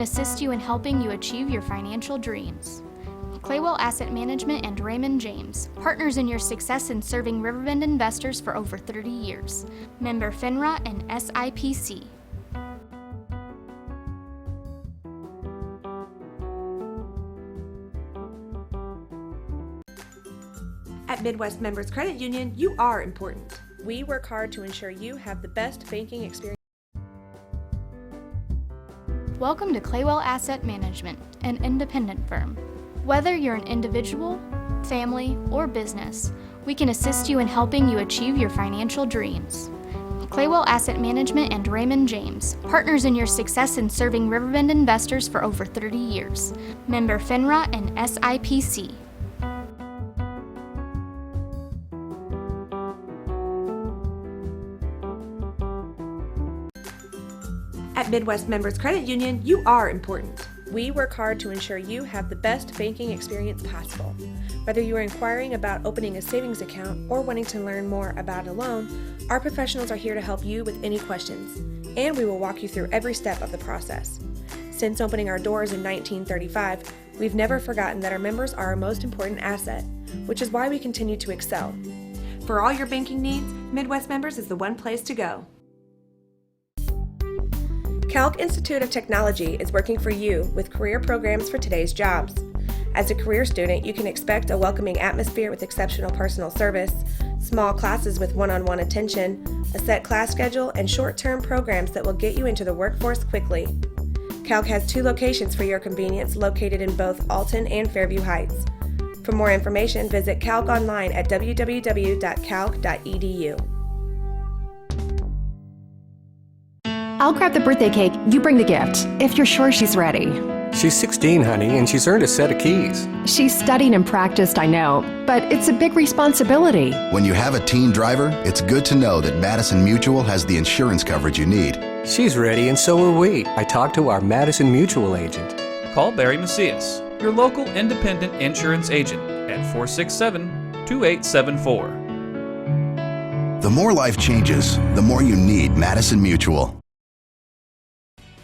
assist you in helping you achieve your financial dreams. Claywell Asset Management and Raymond James, partners in your success in serving Riverbend investors for over 30 years. Member FINRA and SIPC. At Midwest Members Credit Union, you are important. We work hard to ensure you have the best banking experience. Welcome to Claywell Asset Management, an independent firm. Whether you're an individual, family, or business, we can assist you in helping you achieve your financial dreams. Claywell Asset Management and Raymond James, partners in your success in serving Riverbend investors for over 30 years. Member FINRA and SIPC. At Midwest Members Credit Union, you are important. We work hard to ensure you have the best banking experience possible. Whether you are inquiring about opening a savings account or wanting to learn more about a loan, our professionals are here to help you with any questions, and we will walk you through every step of the process. Since opening our doors in 1935, we've never forgotten that our members are our most important asset, which is why we continue to excel. For all your banking needs, Midwest Members is the one place to go. Calc Institute of Technology is working for you with career programs for today's jobs. As a career student, you can expect a welcoming atmosphere with exceptional personal service, small classes with one-on-one attention, a set class schedule, and short-term programs that will get you into the workforce quickly. Calc has 2 locations for your convenience located in both Alton and Fairview Heights. For more information, visit Calc online at www.calc.edu. I'll grab the birthday cake, you bring the gift, if you're sure she's ready. She's 16, honey, and she's earned a set of keys. She's studied and practiced, I know, but it's a big responsibility. When you have a teen driver, it's good to know that Madison Mutual has the insurance coverage you need. She's ready, and so are we. I talked to our Madison Mutual agent. Call Barry Macias, your local independent insurance agent, at 467-2874. The more life changes, the more you need Madison Mutual.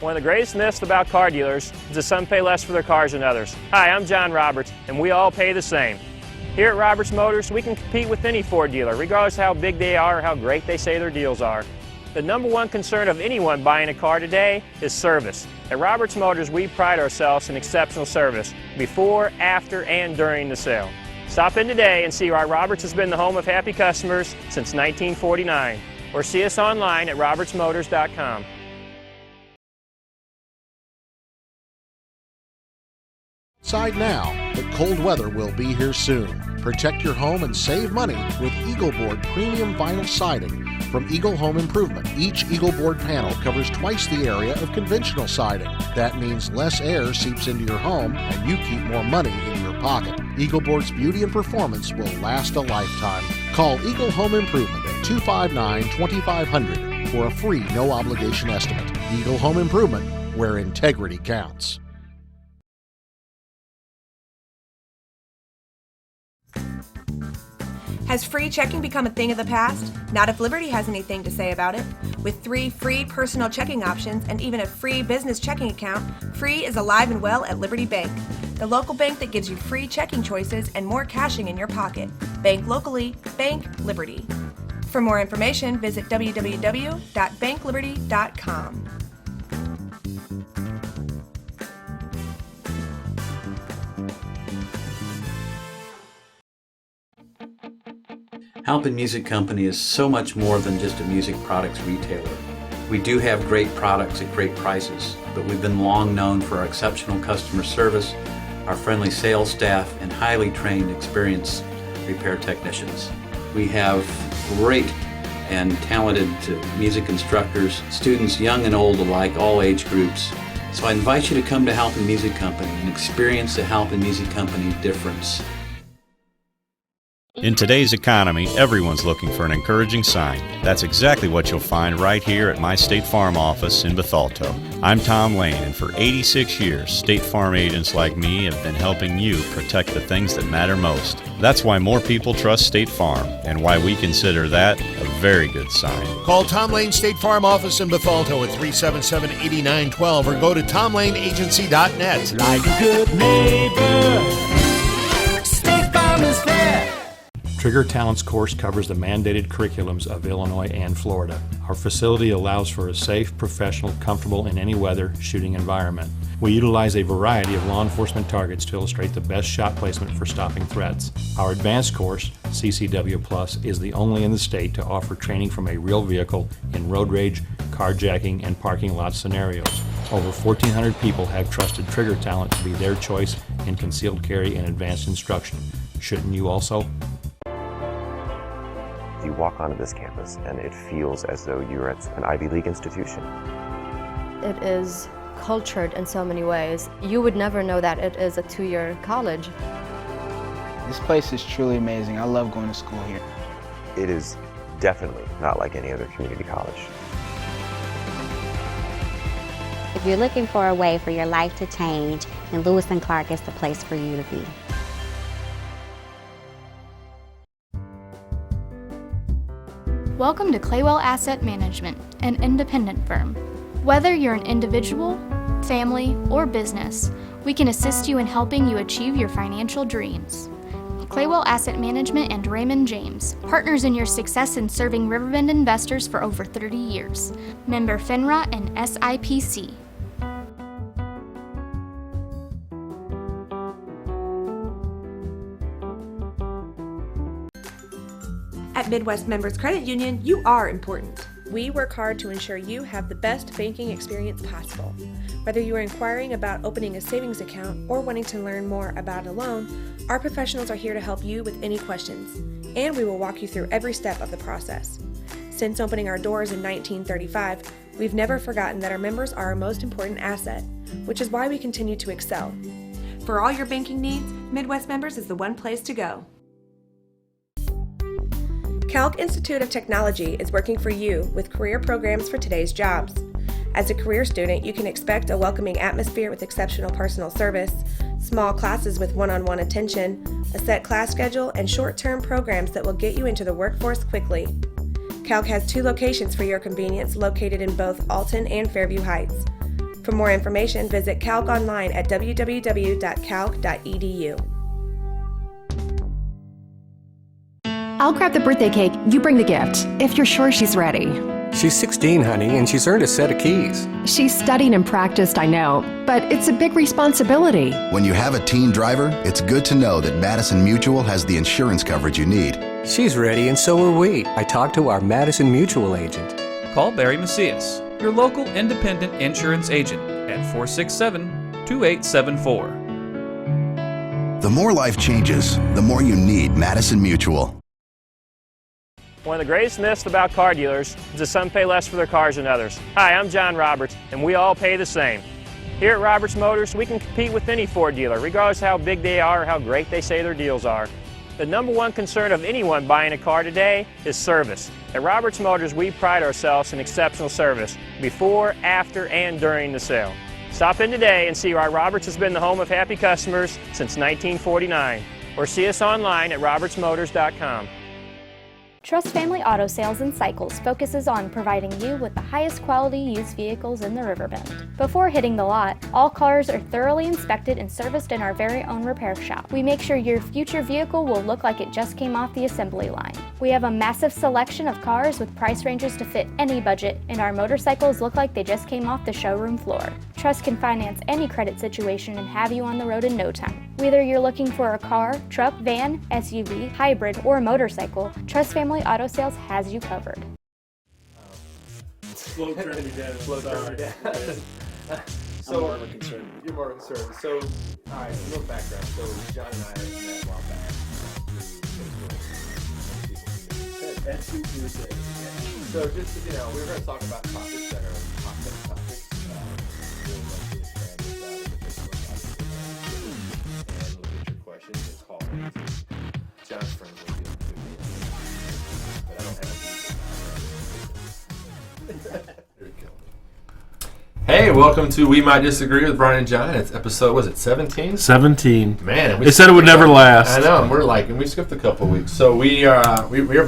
One of the greatest myths about car dealers is that some pay less for their cars than others. Hi, I'm John Roberts, and we all pay the same. Here at Roberts Motors, we can compete with any Ford dealer, regardless of how big they are or how great they say their deals are. The number one concern of anyone buying a car today is service. At Roberts Motors, we pride ourselves in exceptional service before, after, and during the sale. Stop in today and see why Roberts has been the home of happy customers since 1949, or see us online at RiverBender.com. Outside now, but cold weather will be here soon. Protect your home and save money with Eagleboard premium vinyl siding from Eagle Home Improvement. Each Eagleboard panel covers twice the area of conventional siding. That means less air seeps into your home and you keep more money in your pocket. Eagleboard's beauty and performance will last a lifetime. Call Eagle Home Improvement at 259-2500 for a free no-obligation estimate. Eagle Home Improvement, where integrity counts. Has free checking become a thing of the past? Not if Liberty has anything to say about it. With 3 free personal checking options and even a free business checking account, free is alive and well at Liberty Bank, the local bank that gives you free checking choices and more cashing in your pocket. Bank locally, bank Liberty. For more information, visit www.bankliberty.com. Halpin Music Company is so much more than just a music products retailer. We do have great products at great prices, but we've been long known for our exceptional customer service, our friendly sales staff, and highly trained, experienced repair technicians. We have great and talented music instructors, students young and old alike, all age groups. So I invite you to come to Halpin Music Company and experience the Halpin Music Company difference. In today's economy, everyone's looking for an encouraging sign. That's exactly what you'll find right here at my State Farm office in Bethalto. I'm Tom Lane, and for 86 years, State Farm agents like me have been helping you protect the things that matter most. That's why more people trust State Farm, and why we consider that a very good sign. Call Tom Lane State Farm office in Bethalto at 377-8912 or go to tomlaneagency.net. Like a good neighbor, State Farm is there. Trigger Talent's course covers the mandated curriculums of Illinois and Florida. Our facility allows for a safe, professional, comfortable in any weather shooting environment. We utilize a variety of law enforcement targets to illustrate the best shot placement for stopping threats. Our advanced course, CCW Plus, is the only in the state to offer training from a real vehicle in road rage, carjacking, and parking lot scenarios. Over 1,400 people have trusted Trigger Talent to be their choice in concealed carry and advanced instruction. Shouldn't you also? You walk onto this campus and it feels as though you're at an Ivy League institution. It is cultured in so many ways. You would never know that it is a two-year college. This place is truly amazing. I love going to school here. It is definitely not like any other community college. If you're looking for a way for your life to change, then Lewis & Clark is the place for you to be. Welcome to Claywell Asset Management, an independent firm. Whether you're an individual, family, or business, we can assist you in helping you achieve your financial dreams. Claywell Asset Management and Raymond James, partners in your success in serving Riverbend investors for over 30 years. Member FINRA and SIPC. At Midwest Members Credit Union, you are important. We work hard to ensure you have the best banking experience possible. Whether you are inquiring about opening a savings account or wanting to learn more about a loan, our professionals are here to help you with any questions, and we will walk you through every step of the process. Since opening our doors in 1935, we've never forgotten that our members are our most important asset, which is why we continue to excel. For all your banking needs, Midwest Members is the one place to go. Calc Institute of Technology is working for you with career programs for today's jobs. As a career student, you can expect a welcoming atmosphere with exceptional personal service, small classes with one-on-one attention, a set class schedule, and short-term programs that will get you into the workforce quickly. Calc has 2 locations for your convenience located in both Alton and Fairview Heights. For more information, visit Calc online at www.calc.edu. I'll grab the birthday cake, you bring the gift, if you're sure she's ready. She's 16, honey, and she's earned a set of keys. She's studied and practiced, I know, but it's a big responsibility. When you have a teen driver, it's good to know that Madison Mutual has the insurance coverage you need. She's ready, and so are we. I talked to our Madison Mutual agent. Call Barry Macias, your local independent insurance agent, at 467-2874. The more life changes, the more you need Madison Mutual. One of the greatest myths about car dealers is that some pay less for their cars than others. Hi, I'm John Roberts, and we all pay the same. Here at Roberts Motors, we can compete with any Ford dealer, regardless of how big they are or how great they say their deals are. The number one concern of anyone buying a car today is service. At Roberts Motors, we pride ourselves in exceptional service before, after, and during the sale. Stop in today and see why Roberts has been the home of happy customers since 1949, or see us online at RiverBender.com. Trust Family Auto Sales and Cycles focuses on providing you with the highest quality used vehicles in the Riverbend. Before hitting the lot, all cars are thoroughly inspected and serviced in our very own repair shop. We make sure your future vehicle will look like it just came off the assembly line. We have a massive selection of cars with price ranges to fit any budget, and our motorcycles look like they just came off the showroom floor. Trust can finance any credit situation and have you on the road in no time. Whether you're looking for a car, truck, van, SUV, hybrid, or motorcycle, Trust Family Auto Sales has you covered. Slow turn me down. Slow turn me down. So, I'm more of a concern. You're more concerned. So, alright, a little background. So, John and I met a while back. That's who you said. So, just, we were going to talk about topics that are hot topics. Really like to expand this out a bit more topics. And we'll get your questions and call. John's friends will be Hey, welcome to We Might Disagree with Brian and John. It's episode, was it 17? 17. Man, They said it would never last. I know, and we skipped a couple weeks. So we are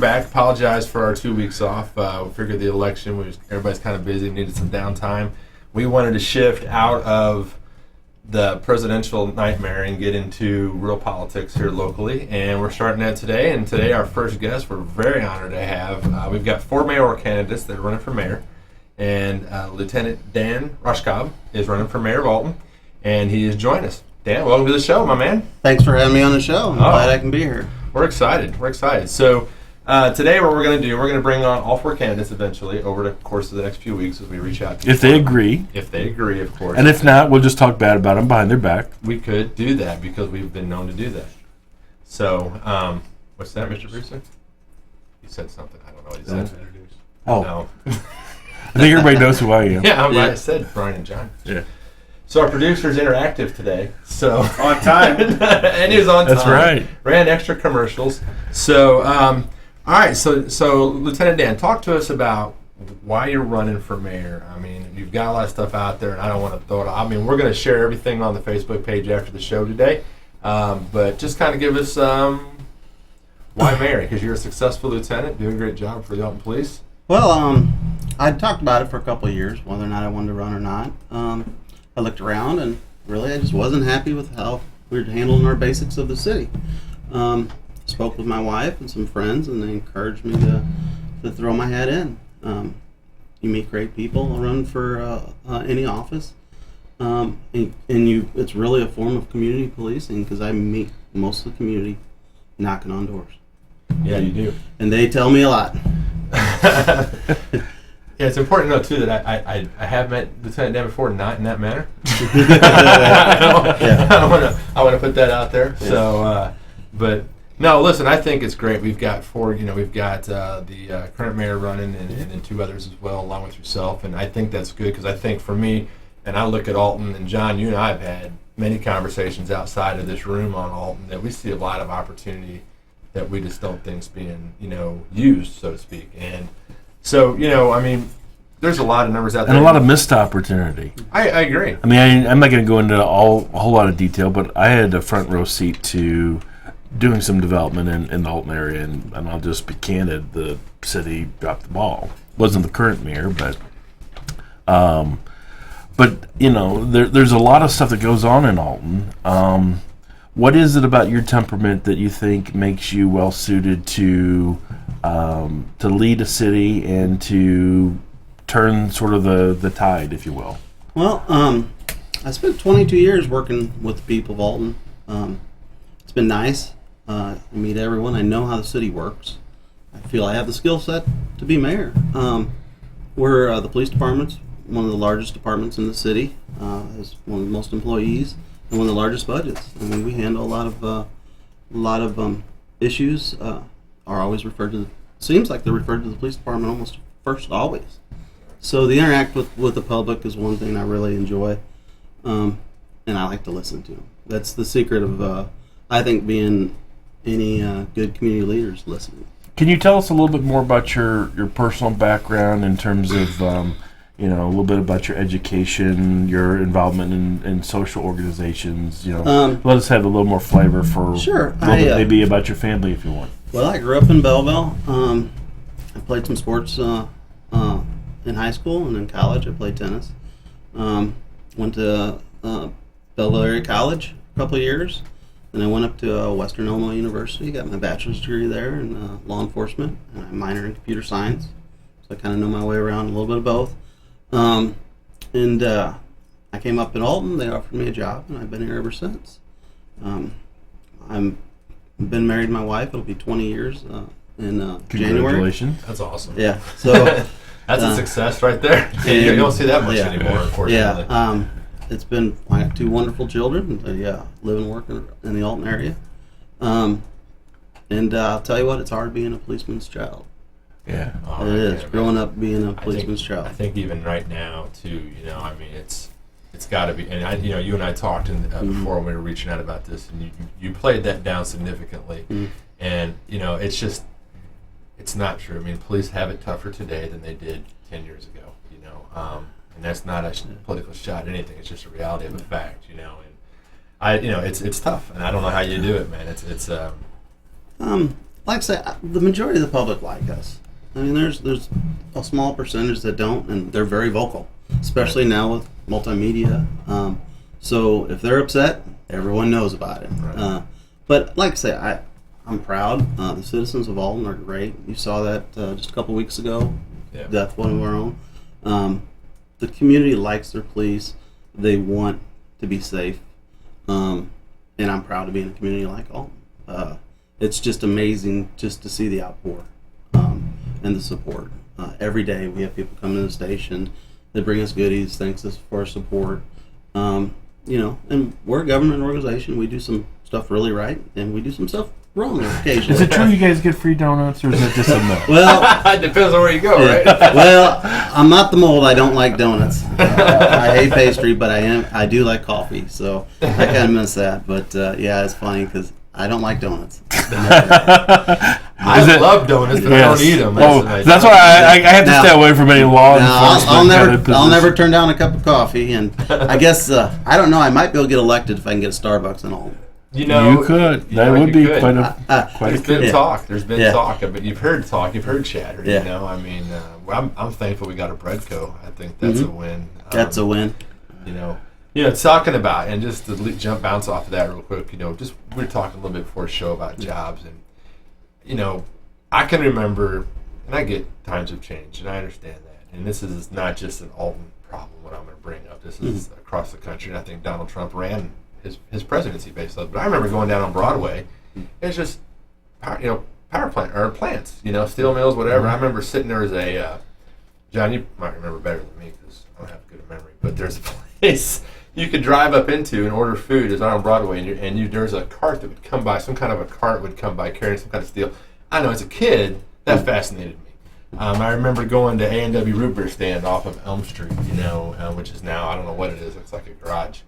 back. Apologize for our 2 weeks off. We figured the election, everybody's kind of busy, needed some downtime. We wanted to shift out of the presidential nightmare and get into real politics here locally, and we're starting that today. And today, our first guest, we're very honored to have. We've got 4 mayoral candidates that are running for mayor, and Lieutenant Dan Rushkob is running for mayor of Alton, and he has joined us. Dan, welcome to the show, my man. Thanks for having me on the show. I'm glad I can be here. We're excited. So today, what we're going to do, we're going to bring on all 4 candidates eventually over the course of the next few weeks as we reach out to If they agree. If they agree, of course. And if not, we'll just talk bad about them behind their back. We could do that because we've been known to do that. So, what's that, Mr. Brewster? He said something. I don't know what he said. Oh. No. I think everybody knows who I am. Yeah, I said Brian and John. Yeah. So our producer's interactive today. So on time. And he was on time. That's right. Ran extra commercials. So, all right. So Lieutenant Dan, talk to us about why you're running for mayor. I mean, you've got a lot of stuff out there, and I don't want to throw it. I mean, we're going to share everything on the Facebook page after the show today. But just kind of give us why mayor? Because you're a successful lieutenant, doing a great job for the Alton Police. Well, I talked about it for a couple of years, whether or not I wanted to run or not. I looked around, and really I just wasn't happy with how we were handling our basics of the city. Spoke with my wife and some friends, and they encouraged me to throw my hat in. You meet great people run for any office, and it's really a form of community policing because I meet most of the community knocking on doors. Yeah, you do. And they tell me a lot. Yeah, it's important to know too that I have met Lieutenant Dan before, not in that manner. I want to put that out there. Yeah. So, but no, listen, I think it's great. We've got 4. We've got the current mayor running, and then 2 others as well, along with yourself. And I think that's good because I think for me, and I look at Alton, and John, you and I have had many conversations outside of this room on Alton that we see a lot of opportunity that we just don't think's being used, so to speak. And so, I mean, there's a lot of numbers out there. And a lot of missed opportunity. I agree. I mean, I'm not going to go into a whole lot of detail, but I had a front row seat to doing some development in the Alton area, and I'll just be candid, the city dropped the ball. Wasn't the current mayor, but there's a lot of stuff that goes on in Alton. What is it about your temperament that you think makes you well suited to lead a city and to turn sort of the tide, if you will? Well, I spent 22 years working with the people of Alton. It's been nice. I meet everyone. I know how the city works. I feel I have the skill set to be mayor. We're the police department's one of the largest departments in the city. Has one of the most employees and one of the largest budgets. I mean, we handle a lot of issues. Are always referred to. Seems like they're referred to the police department almost first, always. So the interact with the public is one thing I really enjoy, and I like to listen to them. That's the secret of, I think, being any good community leaders, listening. Can you tell us a little bit more about your personal background in terms of, a little bit about your education, your involvement in social organizations? Let us have a little more flavor for sure. A little bit maybe about your family, if you want. Well, I grew up in Belleville. I played some sports in high school, and in college I played tennis. Went to Belleville Area College a couple of years. Then I went up to Western Illinois University, got my bachelor's degree there in law enforcement, and I minor in computer science. So I kind of know my way around a little bit of both. And I came up in Alton. They offered me a job, and I've been here ever since. I've been married to my wife. It'll be 20 years in January. Congratulations. That's awesome. Yeah. So that's a success right there. You don't see that much anymore, unfortunately. Yeah. It's been, I have 2 wonderful children. They live and work in the Alton area. And I'll tell you what, it's hard being a policeman's child. Yeah. It is. Growing up being a policeman's child. I think even right now, too, I mean, it's got to be. And, you and I talked before when we were reaching out about this, and you played that down significantly. Mm-hmm. And, it's just, it's not true. I mean, police have it tougher today than they did 10 years ago, and that's not a political shot at anything. It's just a reality of a fact, you know. And it's tough, and I don't know how you do it, man. It's like I say, the majority of the public like us. I mean, there's a small percentage that don't, and they're very vocal, especially now with multimedia. So if they're upset, everyone knows about it. Right. But like I say, I'm proud. The citizens of Alton are great. You saw that just a couple weeks ago. Yeah. Death one of our own. The community likes their police. They want to be safe. And I'm proud to be in a community like Alton. It's just amazing just to see the outpour and the support. Every day we have people come to the station. They bring us goodies, thanks us for our support. And we're a government organization. We do some stuff really right, and we do some stuff wrong occasionally. Is it true you guys get free donuts, or is it just a myth? Well, it depends on where you go, right? Well, I'm not the mold. I don't like donuts. I hate pastry, but I do like coffee, so I kind of miss that. But yeah, it's funny because I don't like donuts. I love donuts, but I don't eat them. That's why I have to stay away from any law enforcement. I'll never turn down a cup of coffee, and I guess I don't know. I might be able to get elected if I can get a Starbucks and all. You know, you could. That would be quite a. There's been talk. There's been talk, but you've heard talk. You've heard chatter. You know, I mean, I'm thankful we got a Breadco. I think that's a win. That's a win. You know, talking about, and just to bounce off of that real quick. You know, just we were talking a little bit before the show about jobs, and you know, I can remember, and I get times have changed, and I understand that. And this is not just an Alton problem. What I'm going to bring up. This is across the country, and I think Donald Trump ran his presidency based on it. But I remember going down on Broadway. It's just power plant or plants, steel mills, whatever. I remember sitting there as a John, you might remember better than me because I don't have a good memory. But there's a place you could drive up into and order food. It's on Broadway, and there's a cart that would come by. Some kind of a cart would come by carrying some kind of steel. I know as a kid that fascinated me. I remember going to A&W Root Beer stand off of Elm Street, which is now I don't know what it is. It's like a garage,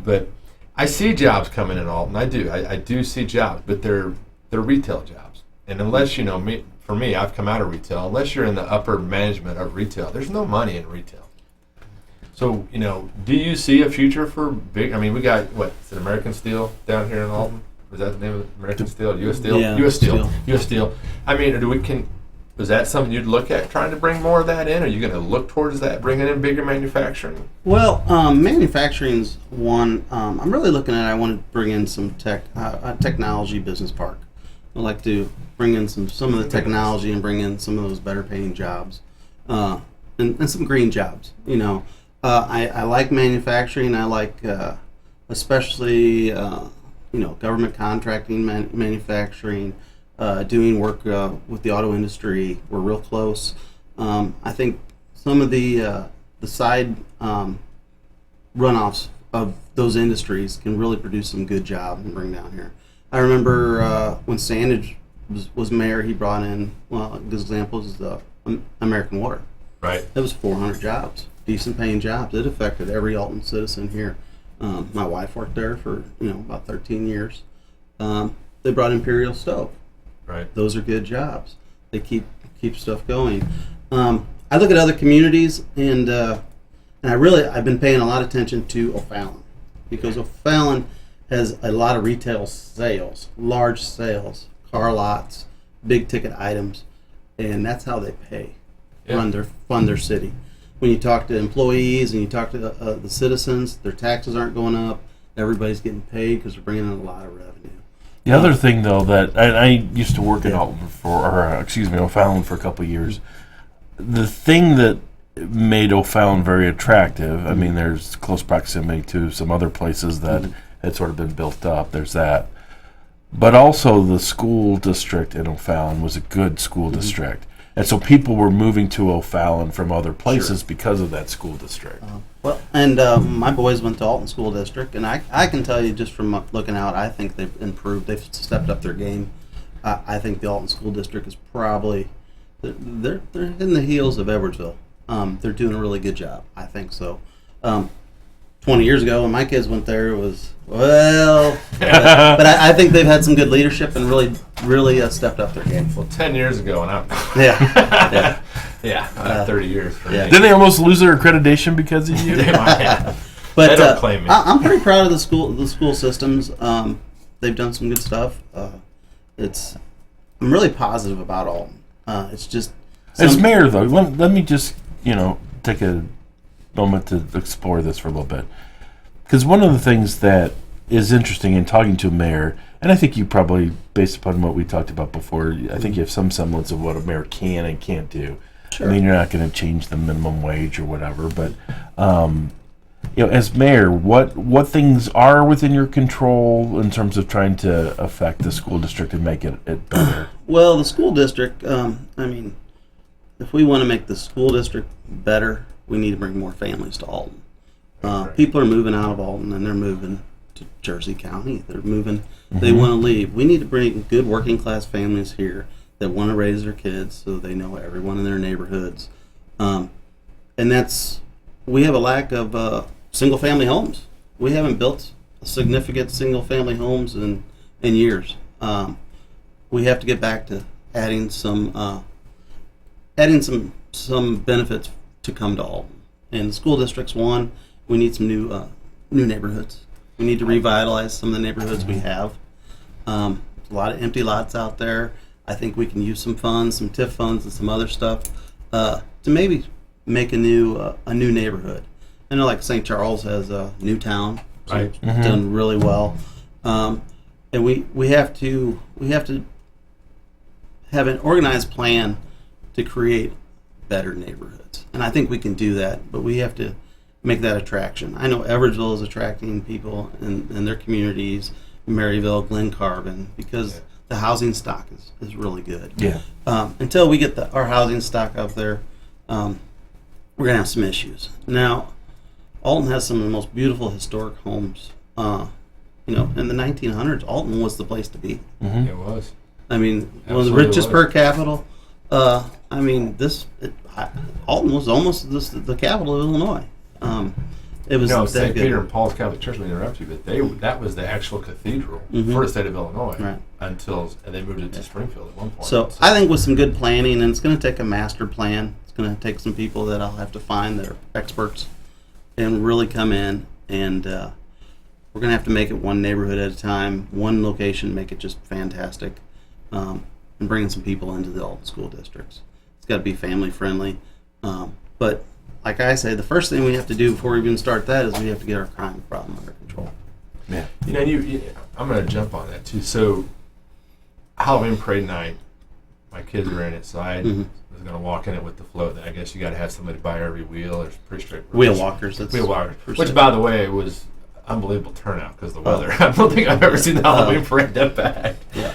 but I see jobs coming in Alton. I do. I do see jobs, but they're retail jobs. And unless, for me, I've come out of retail. Unless you're in the upper management of retail, there's no money in retail. So, do you see a future for big? I mean, we got, is it American Steel down here in Alton? Is that the name of it? American Steel? U.S. Steel? Yeah, U.S. Steel. U.S. Steel. I mean, is that something you'd look at, trying to bring more of that in? Are you going to look towards that, bringing in bigger manufacturing? Well, manufacturing's one. I'm really looking at. I want to bring in some technology business park. I'd like to bring in some of the technology and bring in some of those better paying jobs, and some green jobs. I like manufacturing. I like especially government contracting, manufacturing. Doing work with the auto industry. We're real close. I think some of the side runoffs of those industries can really produce some good jobs and bring down here. I remember when Sandage was mayor, he brought in, a good example is the American Water. Right. It was 400 jobs, decent paying jobs. It affected every Alton citizen here. My wife worked there for about 13 years. They brought Imperial Stove. Right. Those are good jobs. They keep stuff going. I look at other communities, and I've been paying a lot of attention to O'Fallon, because O'Fallon has a lot of retail sales, large sales, car lots, big ticket items, and that's how they pay, fund their city. When you talk to employees and you talk to the citizens, their taxes aren't going up. Everybody's getting paid because they're bringing in a lot of revenue. The other thing, though, that I used to work at Alton O'Fallon for a couple of years. The thing that made O'Fallon very attractive, I mean, there's close proximity to some other places that had sort of been built up. There's that. But also the school district in O'Fallon was a good school district. And so people were moving to O'Fallon from other places because of that school district. My boys went to Alton School District, and I can tell you just from looking out, I think they've improved. They've stepped up their game. I think the Alton School District is probably they're in the heels of Edwardsville. They're doing a really good job. I think so. 20 years ago when my kids went there, it was, well, but I think they've had some good leadership and really stepped up their game. Well, 10 years ago, and Yeah. 30 years for me. Didn't they almost lose their accreditation because of you? They might have. But They don't claim me. I'm pretty proud of the school systems. They've done some good stuff. I'm really positive about Alton. It's just As mayor, though, let me just take a moment to explore this for a little bit, because one of the things that is interesting in talking to a mayor, and I think you probably, based upon what we talked about before, I think you have some semblance of what a mayor can and can't do. Sure. I mean, you're not going to change the minimum wage or whatever, but as mayor, what things are within your control in terms of trying to affect the school district and make it better? Well, the school district, if we want to make the school district better, we need to bring more families to Alton. People are moving out of Alton and they're moving to Jersey County. They're moving, they want to leave. We need to bring good working class families here that want to raise their kids so they know everyone in their neighborhoods. And we have a lack of single family homes. We haven't built significant single family homes in years. We have to get back to adding some benefits to come to Alton. And the school district's one. We need some new neighborhoods. We need to revitalize some of the neighborhoods we have. A lot of empty lots out there. I think we can use some funds, some TIF funds, and some other stuff to maybe make a new neighborhood. I know, like St. Charles has a new town, so Right. it's done really well, and we have to have an organized plan to create better neighborhoods, and I think we can do that. But we have to make that attraction. I know Everettsville is attracting people in their communities, Maryville, Glen Carbon, because the housing stock is really good. Yeah. Until we get our housing stock up there, we're gonna have some issues. Now, Alton has some of the most beautiful historic homes. In the 1900s, Alton was the place to be. Mm-hmm. It was. I mean, one of the Absolutely richest was. per capita. Alton was almost the capital of Illinois. It was that St. good. Peter and Paul's Catholic Church, we interrupt you, but that was the actual cathedral Mhm. for the state of Illinois Right. until they moved it to Springfield at one point. So I think with some good planning, and it's going to take a master plan. It's going to take some people that I'll have to find that are experts and really come in, and we're going to have to make it one neighborhood at a time, one location, make it just fantastic, and bringing some people into the Alton school districts. It's got to be family friendly, but like I say, the first thing we have to do before we even start that is we have to get our crime problem under control. Yeah. I'm going to jump on that too. So Halloween parade night, my kids were in it, so I was going to walk in it with the float. I guess you got to have somebody buy every wheel. It's pretty straightforward. Wheel walkers. Wheel walkers. per Which, se. by the way, was unbelievable turnout because of the weather. I don't think I've ever seen the Halloween parade that bad. Yeah,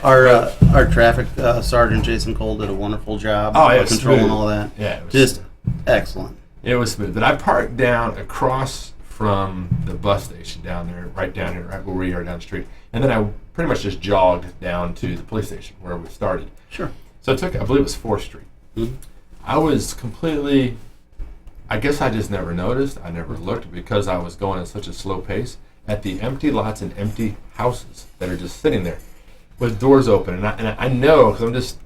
our traffic sergeant Jason Cole did a wonderful job Oh, yeah, of controlling smooth. all that. Yeah, it was just excellent. It was smooth. But I parked down across from the bus station down there, right down here, right where we are down the street. And then I pretty much just jogged down to the police station where we started. Sure. So I believe it was 4th Street. Mhm. I was completely, I guess I just never noticed. I never looked because I was going at such a slow pace at the empty lots and empty houses that are just sitting there with doors open. And I know, because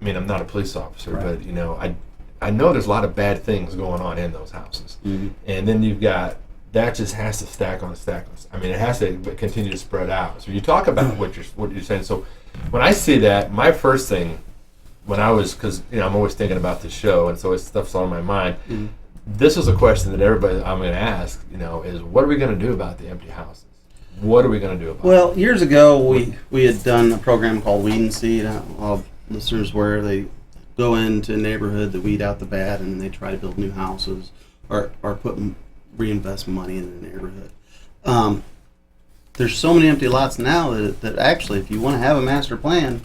I'm not a police officer, Right. but, I know there's a lot of bad things going on in those houses. Mhm. And then you've got, that just has to stack on a stack. It has to continue to spread out. So you talk about what you're saying. So when I see that, my first thing, because I'm always thinking about this show, and so stuff's on my mind. Mhm. This is a question that everybody I'm going to ask. Is what are we going to do about the empty houses? What are we going to do about it? Well, years ago we had done a program called Weed and Seed. All listeners where they go into a neighborhood, they weed out the bad, and then they try to build new houses or reinvest money in the neighborhood. There's so many empty lots now that actually, if you want to have a master plan,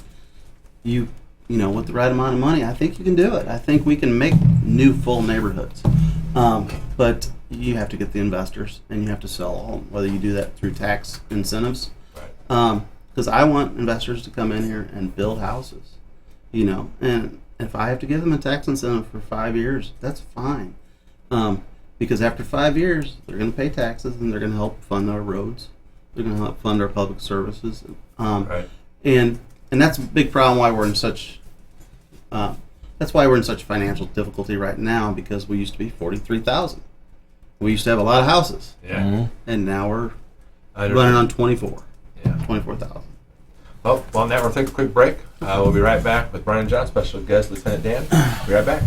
with the right amount of money, I think you can do it. I think we can make new full neighborhoods. But you have to get the investors and you have to sell all, whether you do that through tax incentives. Because I want investors to come in here and build houses, and if I have to give them a tax incentive for 5 years, that's fine. because after 5 years, they're going to pay taxes and they're going to help fund our roads. They're going to help fund our public services. Right. And that's a big problem why we're in such that's why we're in such financial difficulty right now, because we used to be 43,000. We used to have a lot of houses. Yeah. Mm-hmm. And now we're running on 24. Yeah. 24,000. Well, on that, we'll take a quick break. We'll be right back with Brian John, special guest Lieutenant Dan. Be right back.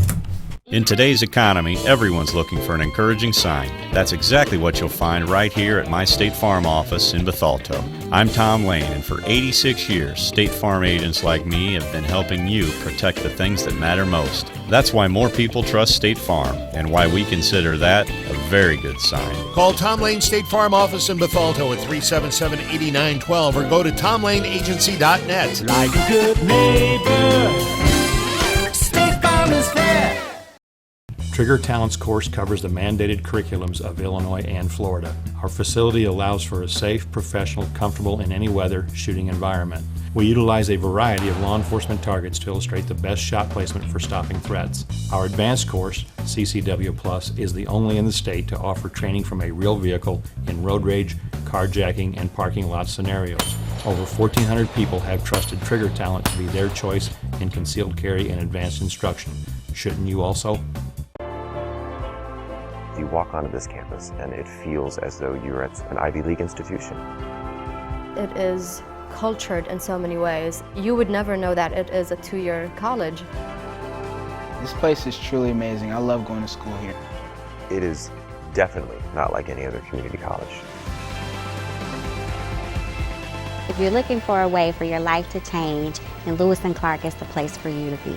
In today's economy, everyone's looking for an encouraging sign. That's exactly what you'll find right here at my State Farm office in Bethalto. I'm Tom Lane, and for 86 years, State Farm agents like me have been helping you protect the things that matter most. That's why more people trust State Farm, and why we consider that a very good sign. Call Tom Lane State Farm office in Bethalto at 377-8912 or go to tomlaneagency.net. Like a good neighbor, State Farm is there. Trigger Talent's course covers the mandated curriculums of Illinois and Florida. Our facility allows for a safe, professional, comfortable in any weather shooting environment. We utilize a variety of law enforcement targets to illustrate the best shot placement for stopping threats. Our advanced course, CCW Plus, is the only in the state to offer training from a real vehicle in road rage, carjacking, and parking lot scenarios. Over 1,400 people have trusted Trigger Talent to be their choice in concealed carry and advanced instruction. Shouldn't you also? You walk onto this campus and it feels as though you're at an Ivy League institution. It is cultured in so many ways. You would never know that it is a 2-year college. This place is truly amazing. I love going to school here. It is definitely not like any other community college. If you're looking for a way for your life to change, then Lewis and Clark is the place for you to be.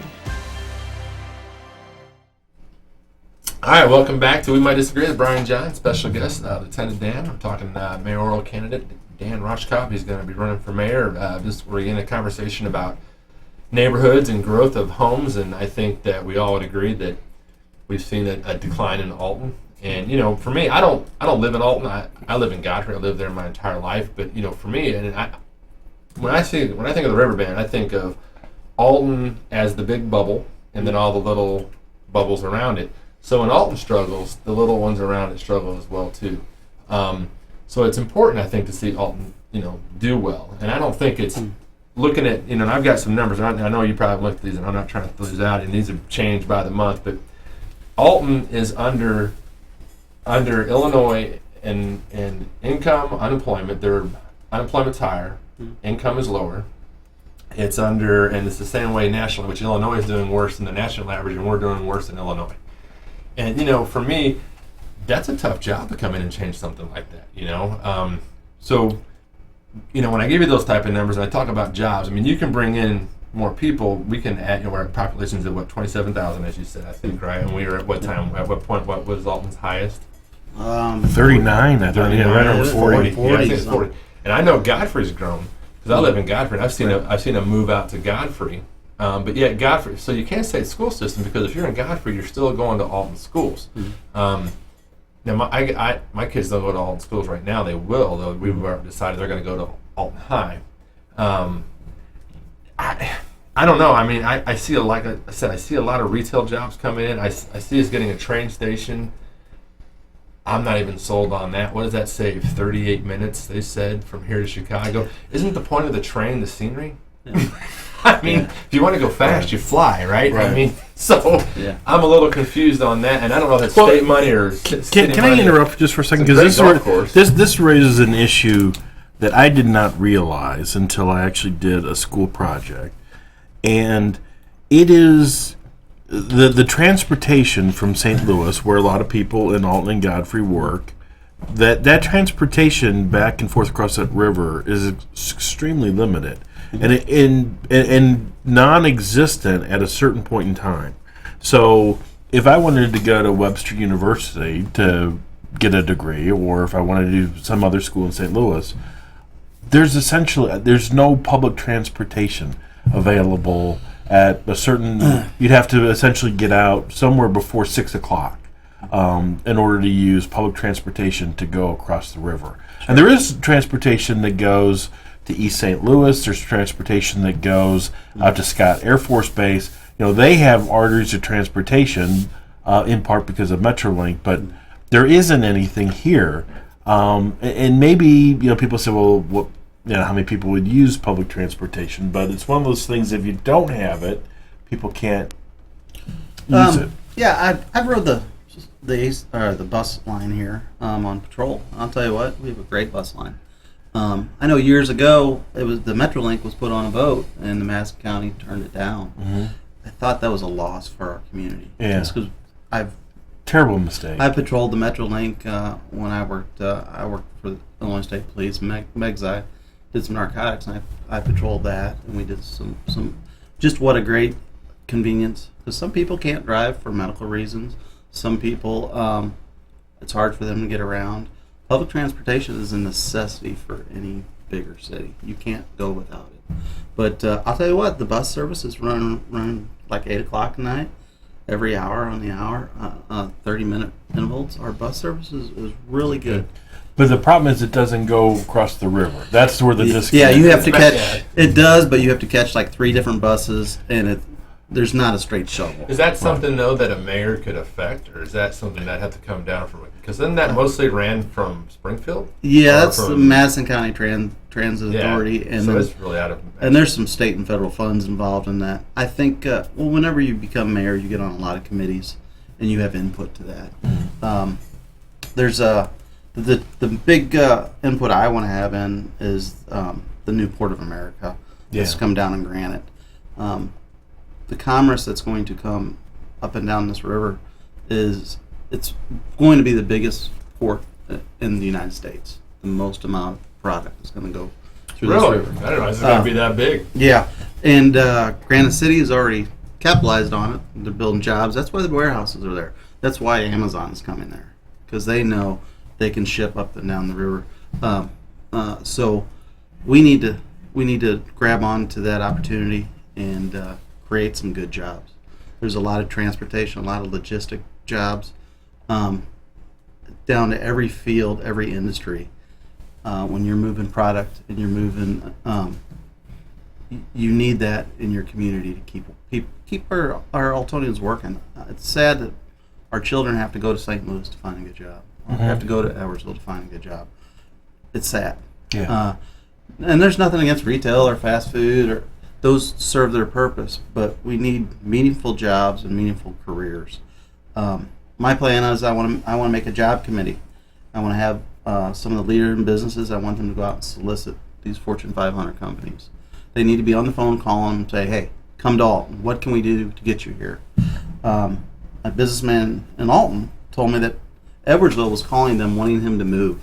All right, welcome back to We Might Disagree with Brian John, special guest, Lieutenant Dan. I'm talking mayoral candidate Dan Rochkop. He's going to be running for mayor. We're in a conversation about neighborhoods and growth of homes, and I think that we all would agree that we've seen a decline in Alton. And for me, I don't live in Alton. I live in Godfrey. I lived there my entire life. But for me, and when I think of the RiverBend, I think of Alton as the big bubble, and then all the little bubbles around it. So when Alton struggles, the little ones around it struggle as well too. So it's important, I think, to see Alton, do well. And I don't think it's looking at, and I've got some numbers. And I know you probably looked at these, and I'm not trying to throw these out, and these have changed by the month. But Alton is under Illinois and income, unemployment. Their unemployment's higher, income is lower. It's under, and it's the same way nationally, which Illinois is doing worse than the national average, and we're doing worse than Illinois. And, for me, that's a tough job to come in and change something like that, So, when I give you those type of numbers and I talk about jobs, you can bring in more people. We can add, our population's at 27,000, as you said, I think, right? And we were at what time, at what point, what was Alton's highest? 39, I think. Yeah, right over 40. Yeah, I think it's 40. And I know Godfrey's grown, because I live in Godfrey, and I've seen him move out to Godfrey. But yet Godfrey, so you can't say school system, because if you're in Godfrey, you're still going to Alton schools. Now my kids don't go to Alton schools right now. They will, though. We've decided they're going to go to Alton High. I don't know. I see like I said, I see a lot of retail jobs coming in. I see us getting a train station. I'm not even sold on that. What does that save? 38 minutes, they said, from here to Chicago. Isn't the point of the train the scenery? If you want to go fast, you fly, right? So I'm a little confused on that, and I don't know if it's state money or city money. Can I interrupt just for a second? Because this raises an issue that I did not realize until I actually did a school project, and it is the transportation from St. Louis, where a lot of people in Alton and Godfrey work. That transportation back and forth across that river is extremely limited. And non-existent at a certain point in time. So if I wanted to go to Webster University to get a degree, or if I wanted to do some other school in St. Louis, there's no public transportation available at a certain. You'd have to essentially get out somewhere before 6 o'clock in order to use public transportation to go across the river. And there is transportation that goes to East St. Louis. There's transportation that goes out to Scott Air Force Base. They have arteries of transportation in part because of Metrolink, but there isn't anything here. And maybe, people say, well, what, how many people would use public transportation? But it's one of those things, if you don't have it, people can't use it. Yeah, I've rode the bus line here on patrol. I'll tell you what, we have a great bus line. I know years ago, the Metrolink was put on a boat, and the Madison County turned it down. Mm-hmm. I thought that was a loss for our community. Yeah. Just 'cause terrible mistake. I patrolled the Metrolink when I worked for the Illinois State Police. Meg's I did some narcotics, and I patrolled that, and we did some just what a great convenience. Because some people can't drive for medical reasons. Some people, it's hard for them to get around. Public transportation is a necessity for any bigger city. You can't go without it. But I'll tell you what, the bus services run like 8 o'clock at night, every hour on the hour, 30-minute intervals. Our bus service is really good. But the problem is it doesn't go across the river. That's where the disconnect. Yeah, you have to catch. It does, but you have to catch like 3 different buses, and there's not a straight shuttle. Is that something, though, that a mayor could affect, or is that something that have to come down from it? Because then that mostly ran from Springfield? Yeah, that's the Madison County Transit Authority. And so then, it's really out of... And there's some state and federal funds involved in that. I think, whenever you become mayor, you get on a lot of committees, and you have input to that. There's the big input I want to have in is the new Port of America that's come down in Granite. The commerce that's going to come up and down this river it's going to be the biggest port in the United States. The most amount of product is going to go through this river. I didn't realize it's going to be that big. Yeah, and Granite City has already capitalized on it. They're building jobs. That's why the warehouses are there. That's why Amazon is coming there, because they know they can ship up and down the river. So we need to grab on to that opportunity and create some good jobs. There's a lot of transportation, a lot of logistic jobs, down to every field, every industry. When you're moving product and you're moving, you need that in your community to keep our Altonians working. It's sad that our children have to go to St. Louis to find a good job, or have to go to Edwardsville to find a good job. It's sad. Yeah. And there's nothing against retail or fast food, or those serve their purpose, but we need meaningful jobs and meaningful careers. My plan is I want to make a job committee. I want to have some of the leaders in businesses. I want them to go out and solicit these Fortune 500 companies. They need to be on the phone calling them and say, hey, come to Alton. What can we do to get you here? A businessman in Alton told me that Edwardsville was calling them, wanting him to move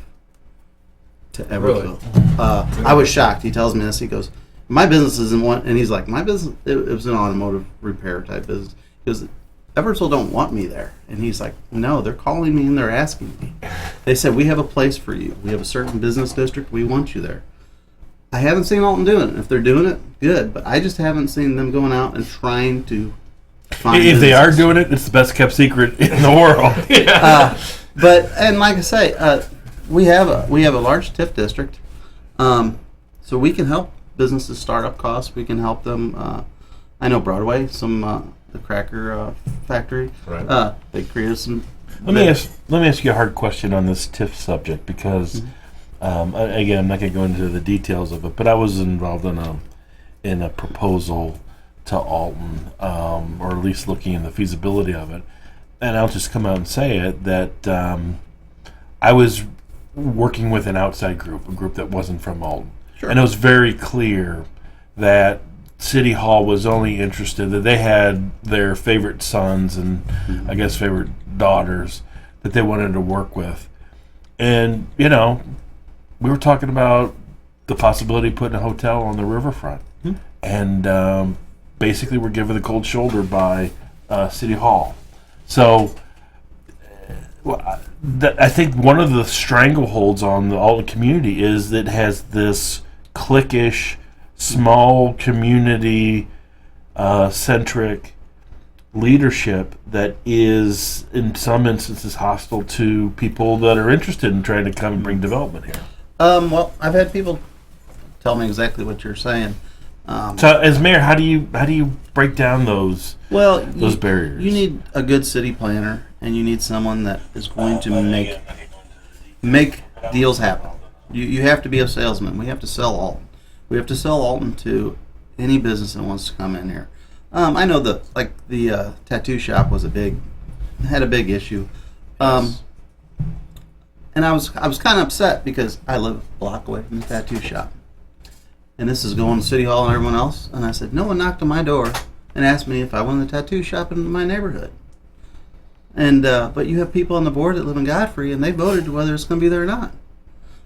to Edwardsville. Really? I was shocked. He tells me this. He goes, my business isn't one, and he's like, my business, it was an automotive repair type business. He goes, Edwardsville don't want me there. And he's like, no, they're calling me and they're asking me. They said, we have a place for you. We have a certain business district. We want you there. I haven't seen Alton doing it. If they're doing it, good. But I just haven't seen them going out and trying to find If they are doing it, it's the best kept secret in the world. And like I say, we have a large TIF district. So we can help businesses startup costs. We can help them. I know Broadway, the cracker factory. Right. They created some. Let me ask you a hard question on this TIF subject, because again, I'm not going to go into the details of it, but I was involved in a proposal to Alton, or at least looking into the feasibility of it. And I'll just come out and say it that I was working with an outside group, a group that wasn't from Alton. Sure. And it was very clear that City Hall was only interested, that they had their favorite sons and I guess favorite daughters that they wanted to work with. And, we were talking about the possibility of putting a hotel on the riverfront. And basically we're given the cold shoulder by City Hall. So I think one of the strangleholds on the Alton community is that it has this cliquish, small community centric leadership that is in some instances hostile to people that are interested in trying to come and bring development here. Well, I've had people tell me exactly what you're saying. So as mayor, how do you break down those barriers? You need a good city planner and you need someone that is going to make deals happen. You have to be a salesman. We have to sell Alton. We have to sell Alton to any business that wants to come in here. I know the tattoo shop had a big issue, and I was kind of upset because I live a block away from the tattoo shop, and this is going to City Hall and everyone else. And I said, no one knocked on my door and asked me if I wanted the tattoo shop in my neighborhood. And but you have people on the board that live in Godfrey, and they voted whether it's going to be there or not.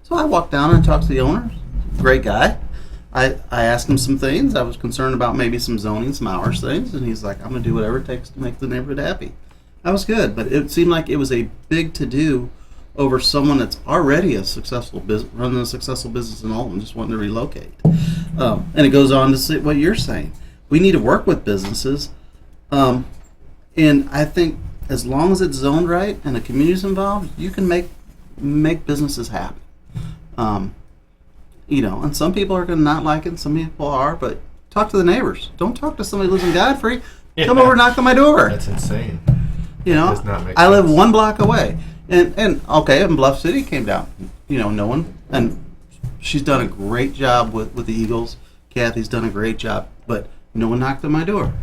So I walked down and talked to the owner. Great guy. I asked him some things. I was concerned about maybe some zoning, some hours things, and he's like, I'm going to do whatever it takes to make the neighborhood happy. That was good, but it seemed like it was a big to-do over someone that's already a successful business, running a successful business in Alton, just wanting to relocate. And it goes on to say what you're saying. We need to work with businesses, and I think as long as it's zoned right and the community's involved, you can make businesses happen. And some people are going to not like it, and some people are, but talk to the neighbors. Don't talk to somebody who lives in Godfrey. Come over and knock on my door. That's insane. Does not make sense. Live 1 block away. And Bluff City came down. No one. And she's done a great job with the Eagles. Kathy's done a great job, but no one knocked on my door.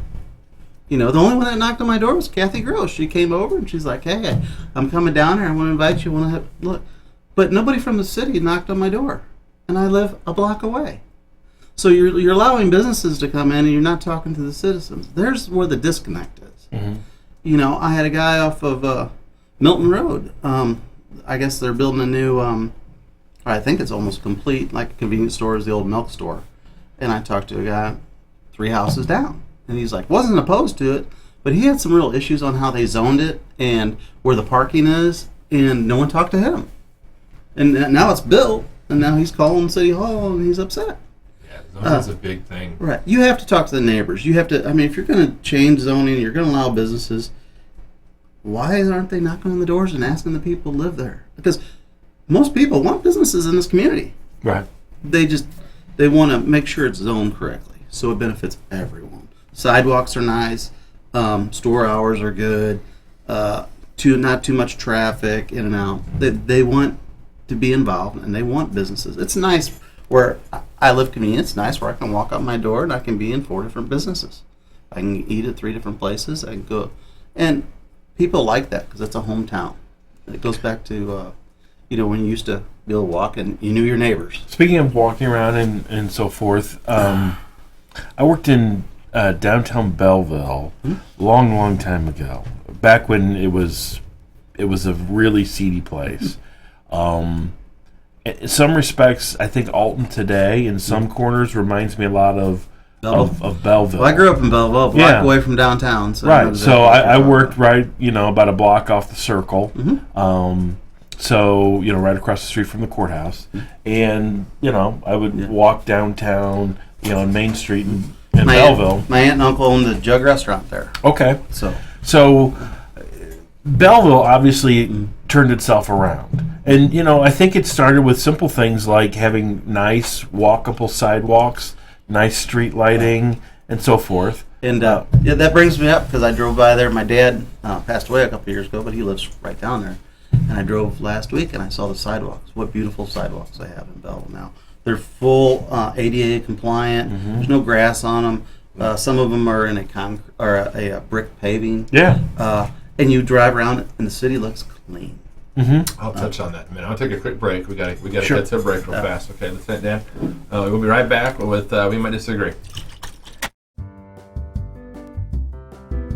The only one that knocked on my door was Kathy Gross. She came over and she's like, hey, I'm coming down here. I want to invite you. Look. But nobody from the city knocked on my door. And I live a block away. So you're allowing businesses to come in and you're not talking to the citizens. There's where the disconnect is. Mm-hmm. I had a guy off of Milton Road. I guess they're building a new, I think it's almost complete, like a convenience store is the old milk store. And I talked to a guy 3 houses down. And he's like, wasn't opposed to it, but he had some real issues on how they zoned it and where the parking is, and no one talked to him. And now it's built, and now he's calling City Hall and he's upset. Yeah, zoning's a big thing. Right. You have to talk to the neighbors. You have to, if you're going to change zoning, you're going to allow businesses, why aren't they knocking on the doors and asking the people to live there? Because most people want businesses in this community. Right. They want to make sure it's zoned correctly so it benefits everyone. Sidewalks are nice. Store hours are good. Not too much traffic in and out. They want to be involved, and they want businesses. It's nice where I live convenient. It's nice where I can walk out my door and I can be in 4 different businesses. I can eat at 3 different places. I can go, and people like that because it's a hometown. It goes back to when you used to be able to walk and you knew your neighbors. Speaking of walking around and so forth, I worked in downtown Belleville long time ago, back when it was a really seedy place. In some respects, I think Alton today, in some corners, reminds me a lot of Belleville. Well, I grew up in Belleville, a block away from downtown. So right. So I worked right, about a block off the Circle. Mm-hmm. So right across the street from the courthouse, and I would walk downtown, on Main Street in Belleville. My aunt and uncle owned the Jug restaurant there. Okay. So Belleville obviously turned itself around. And, I think it started with simple things like having nice walkable sidewalks, nice street lighting, and so forth. And that brings me up because I drove by there. My dad passed away a couple of years ago, but he lives right down there. And I drove last week and I saw the sidewalks. What beautiful sidewalks they have in Belleville now. They're full ADA compliant. Mm-hmm. There's no grass on them. Some of them are in a brick paving. Yeah. And you drive around and the city looks clean. Mm-hmm. I'll touch on that in a minute. I'll take a quick break. We got to sure. get to a break real fast. Okay, let's sit down. We'll be right back with We Might Disagree.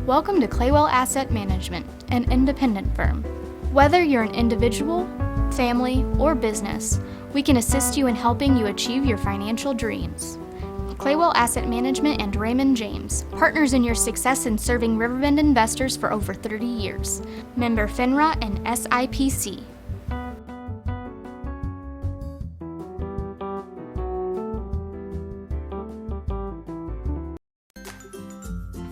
Welcome to Claywell Asset Management, an independent firm. Whether you're an individual, family, or business, we can assist you in helping you achieve your financial dreams. Claywell Asset Management and Raymond James, partners in your success in serving Riverbend investors for over 30 years. Member FINRA and SIPC.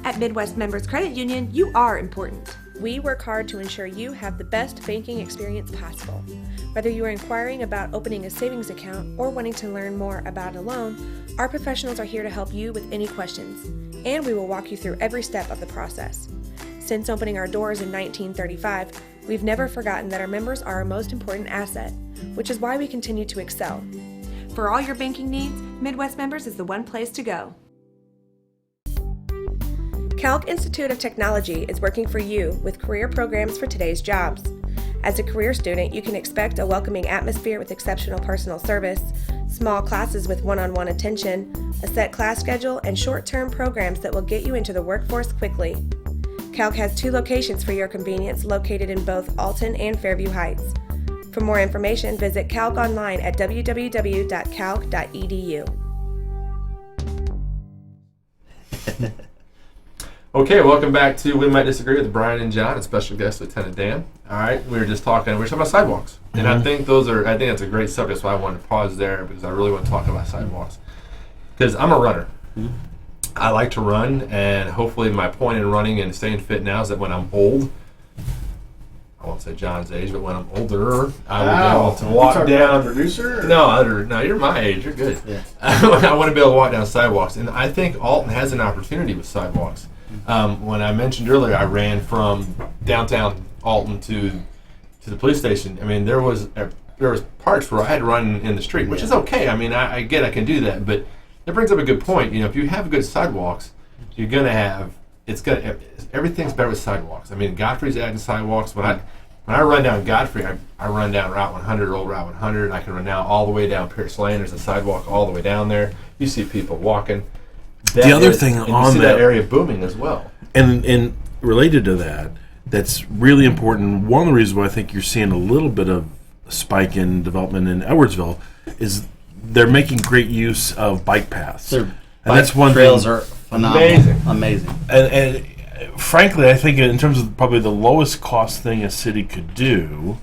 At Midwest Members Credit Union, you are important. We work hard to ensure you have the best banking experience possible. Whether you are inquiring about opening a savings account or wanting to learn more about a loan, our professionals are here to help you with any questions, and we will walk you through every step of the process. Since opening our doors in 1935, we've never forgotten that our members are our most important asset, which is why we continue to excel. For all your banking needs, Midwest Members is the one place to go. Calc Institute of Technology is working for you with career programs for today's jobs. As a career student, you can expect a welcoming atmosphere with exceptional personal service, small classes with one-on-one attention, a set class schedule, and short-term programs that will get you into the workforce quickly. Calc has 2 locations for your convenience located in both Alton and Fairview Heights. For more information, visit Calc online at www.calc.edu. Okay, welcome back to We Might Disagree with Brian and John and special guest Lieutenant Dan. All right, we were talking about sidewalks, and I think that's a great subject. So I wanted to pause there because I really want to talk about sidewalks because I'm a runner. I like to run, and hopefully my point in running and staying fit now is that when I'm old, I won't say John's age, but when I'm older, I will be able to walk down. Producer? No, you're my age. You're good. Yeah. I want to be able to walk down sidewalks, and I think Alton has an opportunity with sidewalks. When I mentioned earlier, I ran from downtown Alton to the police station. I mean, there was parts where I had to run in the street, which is okay. I mean, I get I can do that, but that brings up a good point. You know, if you have good sidewalks, you're gonna have everything's better with sidewalks. I mean, Godfrey's adding sidewalks. When I run down Godfrey, I run down Route 100, old Route 100, and I can run now all the way down Pierce Lane. There's a sidewalk all the way down there. You see people walking. The other thing on that area booming as well, and related to that, that's really important. One of the reasons why I think you're seeing a little bit of spike in development in Edwardsville is they're making great use of bike paths. Their and bike trails are phenomenal, amazing. And frankly, I think in terms of probably the lowest cost thing a city could do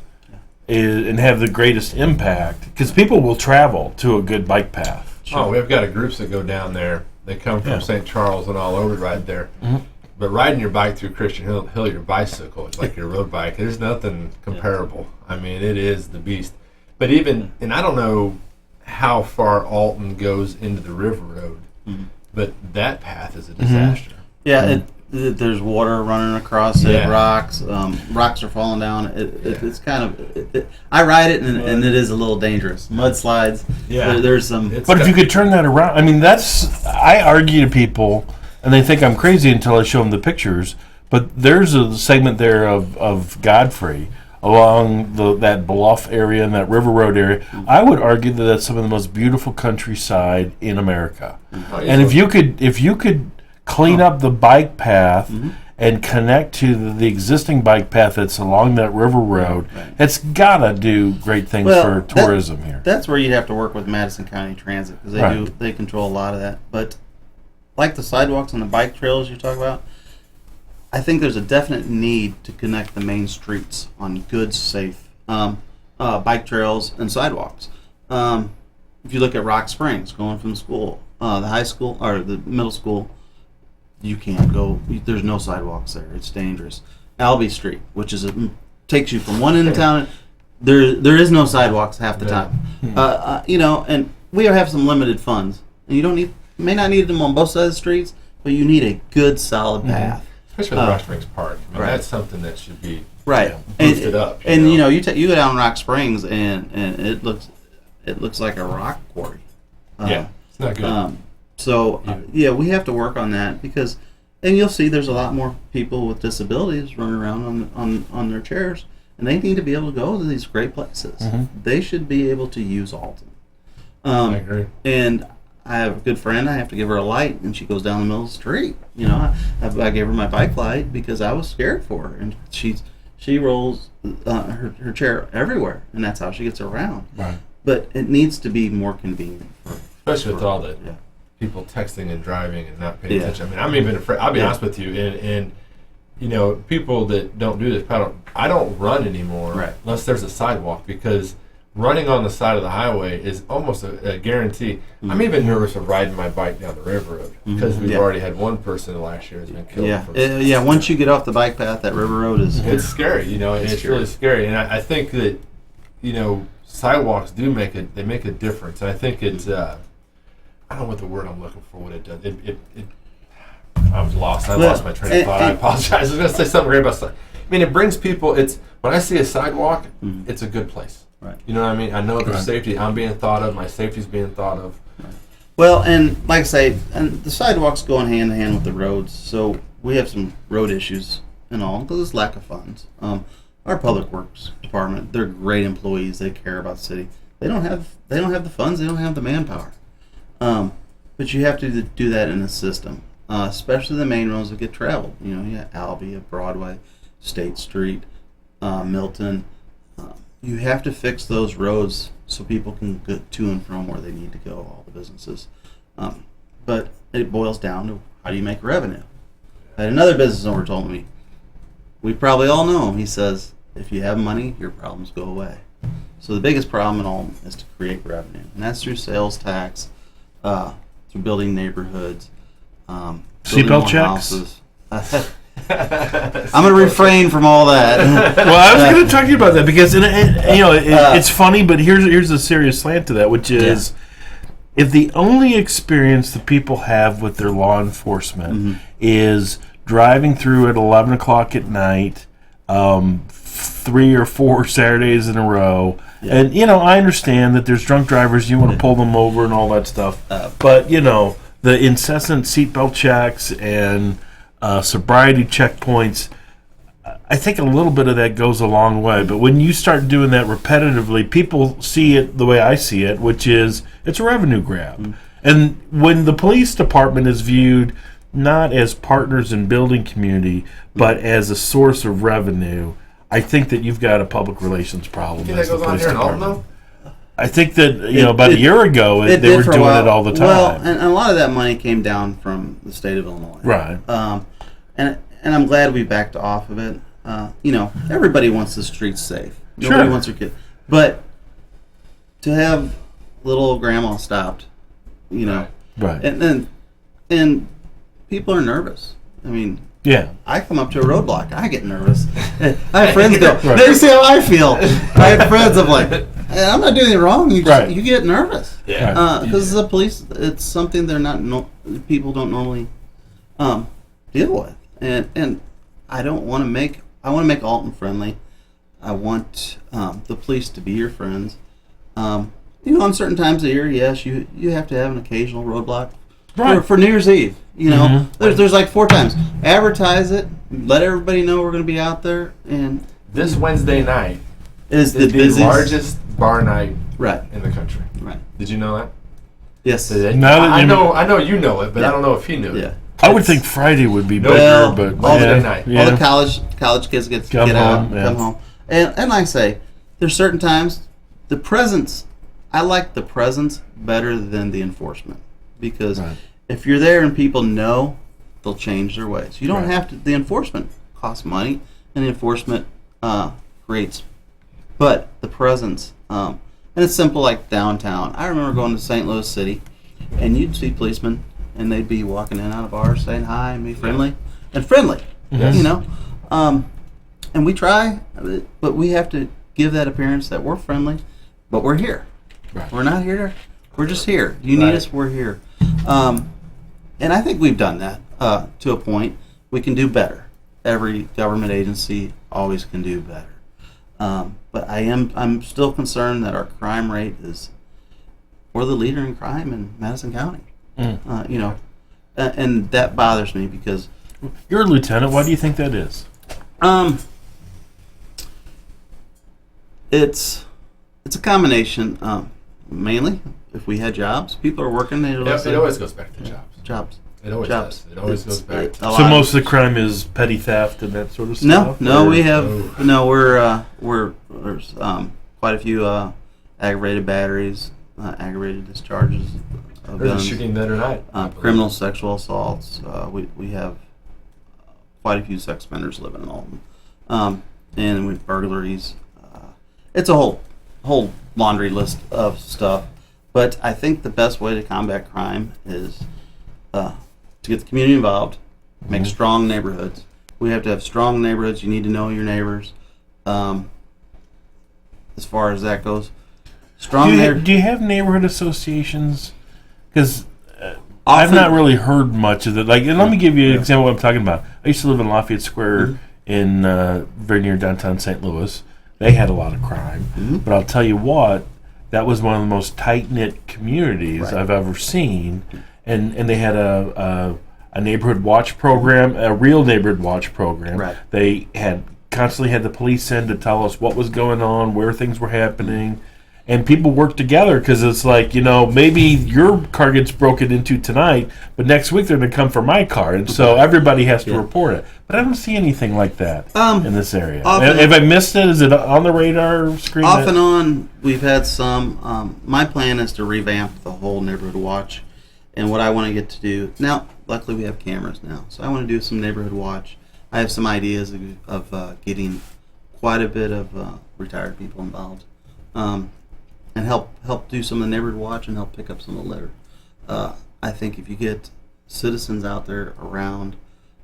and have the greatest impact, because people will travel to a good bike path. Oh, we've got groups that go down there. They come from St. Charles and all over right there. Mm-hmm. But riding your bike through Christian Hill, your bicycle, it's like your road bike. There's nothing comparable. I mean, it is the beast. But and I don't know how far Alton goes into the River Road, but that path is a disaster. Yeah, there's water running across it, rocks are falling down. It's kind of I ride it and it is a little dangerous. Mudslides. Yeah, there's some. But if you could turn that around, I mean, I argue to people, and they think I'm crazy until I show them the pictures. But there's a segment there of Godfrey along that bluff area and that River Road area. I would argue that that's some of the most beautiful countryside in America. And if you could clean up the bike path and connect to the existing bike path that's along that River Road, it's got to do great things for tourism here. That's where you'd have to work with Madison County Transit because they control a lot of that. But like the sidewalks and the bike trails you talk about, I think there's a definite need to connect the main streets on good, safe bike trails and sidewalks. If you look at Rock Springs, going from the school, the high school or the middle school, you can't go. There's no sidewalks there. It's dangerous. Albee Street, which takes you from one end of town. There is no sidewalks half the time. And we have some limited funds, and you may not need them on both sides of the streets, but you need a good, solid path. Especially with Rock Springs Park. I mean, that's something that should be boosted up. You go down Rock Springs, and it looks like a rock quarry. It's not good. We have to work on that and you'll see there's a lot more people with disabilities running around on their chairs, and they need to be able to go to these great places. They should be able to use Alton. I agree. And I have a good friend. I have to give her a light, and she goes down the middle of the street. I gave her my bike light because I was scared for her, and she rolls her chair everywhere, and that's how she gets around. Right. But it needs to be more convenient, especially with all the people texting and driving and not paying attention. I mean, I'm even afraid. I'll be honest with you, and people that don't do this, I don't run anymore unless there's a sidewalk, because running on the side of the highway is almost a guarantee. I'm even nervous of riding my bike down the River Road because we've already had one person last year has been killed. Once you get off the bike path, that River Road is it's scary. It's really scary, and I think that sidewalks do make a difference. And I think it's I don't know what the word I'm looking for. What it does, I was lost. I lost my train of thought. I apologize. I was going to say something great about. I mean, it brings people. It's when I see a sidewalk, it's a good place. Right. You know what I mean? I know there's safety. I'm being thought of. My safety's being thought of. Right. Well, and like I say, and the sidewalks go hand in hand with the roads. So we have some road issues and all because there's lack of funds. Our public works department, they're great employees. They care about the city. They don't have the funds. They don't have the manpower. But you have to do that in a system, especially the main roads that get traveled. You know, you got Albee, Broadway, State Street, Milton. You have to fix those roads so people can get to and from where they need to go, all the businesses. But it boils down to how do you make revenue? I had another business owner told me, we probably all know him, he says, if you have money, your problems go away. So the biggest problem in all is to create revenue. And that's through sales tax, through building neighborhoods, seatbelt checks. I'm going to refrain from all that. Well, I was going to talk to you about that because it's funny, but here's a serious slant to that, which is if the only experience that people have with their law enforcement is driving through at 11 o'clock at night, 3 or 4 Saturdays in a row. Yeah. And, I understand that there's drunk drivers, you want to pull them over and all that stuff. But, the incessant seatbelt checks and sobriety checkpoints, I think a little bit of that goes a long way. But when you start doing that repetitively, people see it the way I see it, which is it's a revenue grab. And when the police department is viewed not as partners in building community, but as a source of revenue, I think that you've got a public relations problem. You think that goes on here in Alton, though? I think that about a year ago they were doing it all the time. Well, and a lot of that money came down from the state of Illinois, right? And I'm glad we backed off of it. Everybody wants the streets safe. Nobody wants their kid, but to have little old grandma stopped, right, and people are nervous. I mean, yeah. I come up to a roadblock, I get nervous. I have friends go, they see how I feel. I have friends, I'm like, hey, I'm not doing anything wrong. You get nervous. Yeah. Because the police, it's something people don't normally deal with. And I want to make Alton friendly. I want the police to be your friends. On certain times of year, yes, you have to have an occasional roadblock. Right. For New Year's Eve, there's like 4 times. Advertise it, let everybody know we're going to be out there. And this Wednesday night is the largest bar night in the country. Right. Did you know that? Yes. I know you know it, but I don't know if he knew it. I would think Friday would be better, but Wednesday night. All the college kids get out, come home. And like I say, there's certain times the presence. I like the presence better than the enforcement. Because if you're there and people know, they'll change their ways. You don't have to. The enforcement costs money, and the enforcement creates. But the presence, and it's simple like downtown. I remember going to St. Louis City, and you'd see policemen, and they'd be walking in and out of bars saying hi and be friendly. And friendly, and we try, but we have to give that appearance that we're friendly, but we're here. Right. We're not here. We're just here. You need us, we're here. And I think we've done that to a point. We can do better. Every government agency always can do better. But I'm still concerned that our crime rate we're the leader in crime in Madison County. And that bothers me because you're a lieutenant. Why do you think that is? It's a combination. Mainly, if we had jobs, people are working. It always goes back to jobs. It always does. It always goes back. So most of the crime is petty theft and that sort of stuff. There's quite a few aggravated batteries, aggravated discharges of There's guns. a shooting the other night. Criminal sexual assaults. We have quite a few sex offenders living in Alton, and with burglaries. It's a whole laundry list of stuff. But I think the best way to combat crime is to get the community involved, make strong neighborhoods. We have to have strong neighborhoods. You need to know your neighbors. As far as that goes, do you have neighborhood associations? Because I've not really heard much of it. Like, and let me give you an example of what I'm talking about. I used to live in Lafayette Square in very near downtown St. Louis. They had a lot of crime. But I'll tell you what, that was one of the most tight-knit communities I've ever seen. And they had a neighborhood watch program, a real neighborhood watch program. They had constantly had the police in to tell us what was going on, where things were happening. And people work together because it's like, maybe your car gets broken into tonight, but next week they're going to come for my car. And so everybody has to report it. But I don't see anything like that in this area. Have I missed it? Is it on the radar screen? Off and on, we've had some. My plan is to revamp the whole neighborhood watch. And what I want to get to do, now, luckily we have cameras now, so I want to do some neighborhood watch. I have some ideas of getting quite a bit of retired people involved. And help do some of the neighborhood watch and help pick up some of the litter. I think if you get citizens out there around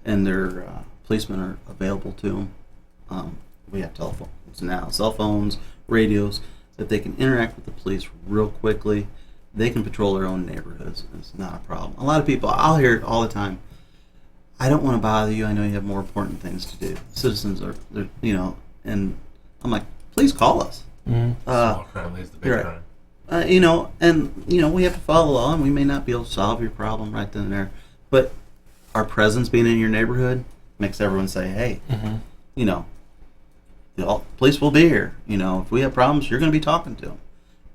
and their policemen are available to them, we have telephones now, cell phones, radios, that they can interact with the police real quickly. They can patrol their own neighborhoods. It's not a problem. A lot of people, I'll hear it all the time. I don't want to bother you. I know you have more important things to do. Citizens are, and I'm like, please call us. Small crime leads to big crime. We have to follow the law, and we may not be able to solve your problem right then and there. But our presence being in your neighborhood makes everyone say, hey, the police will be here. If we have problems, you're going to be talking to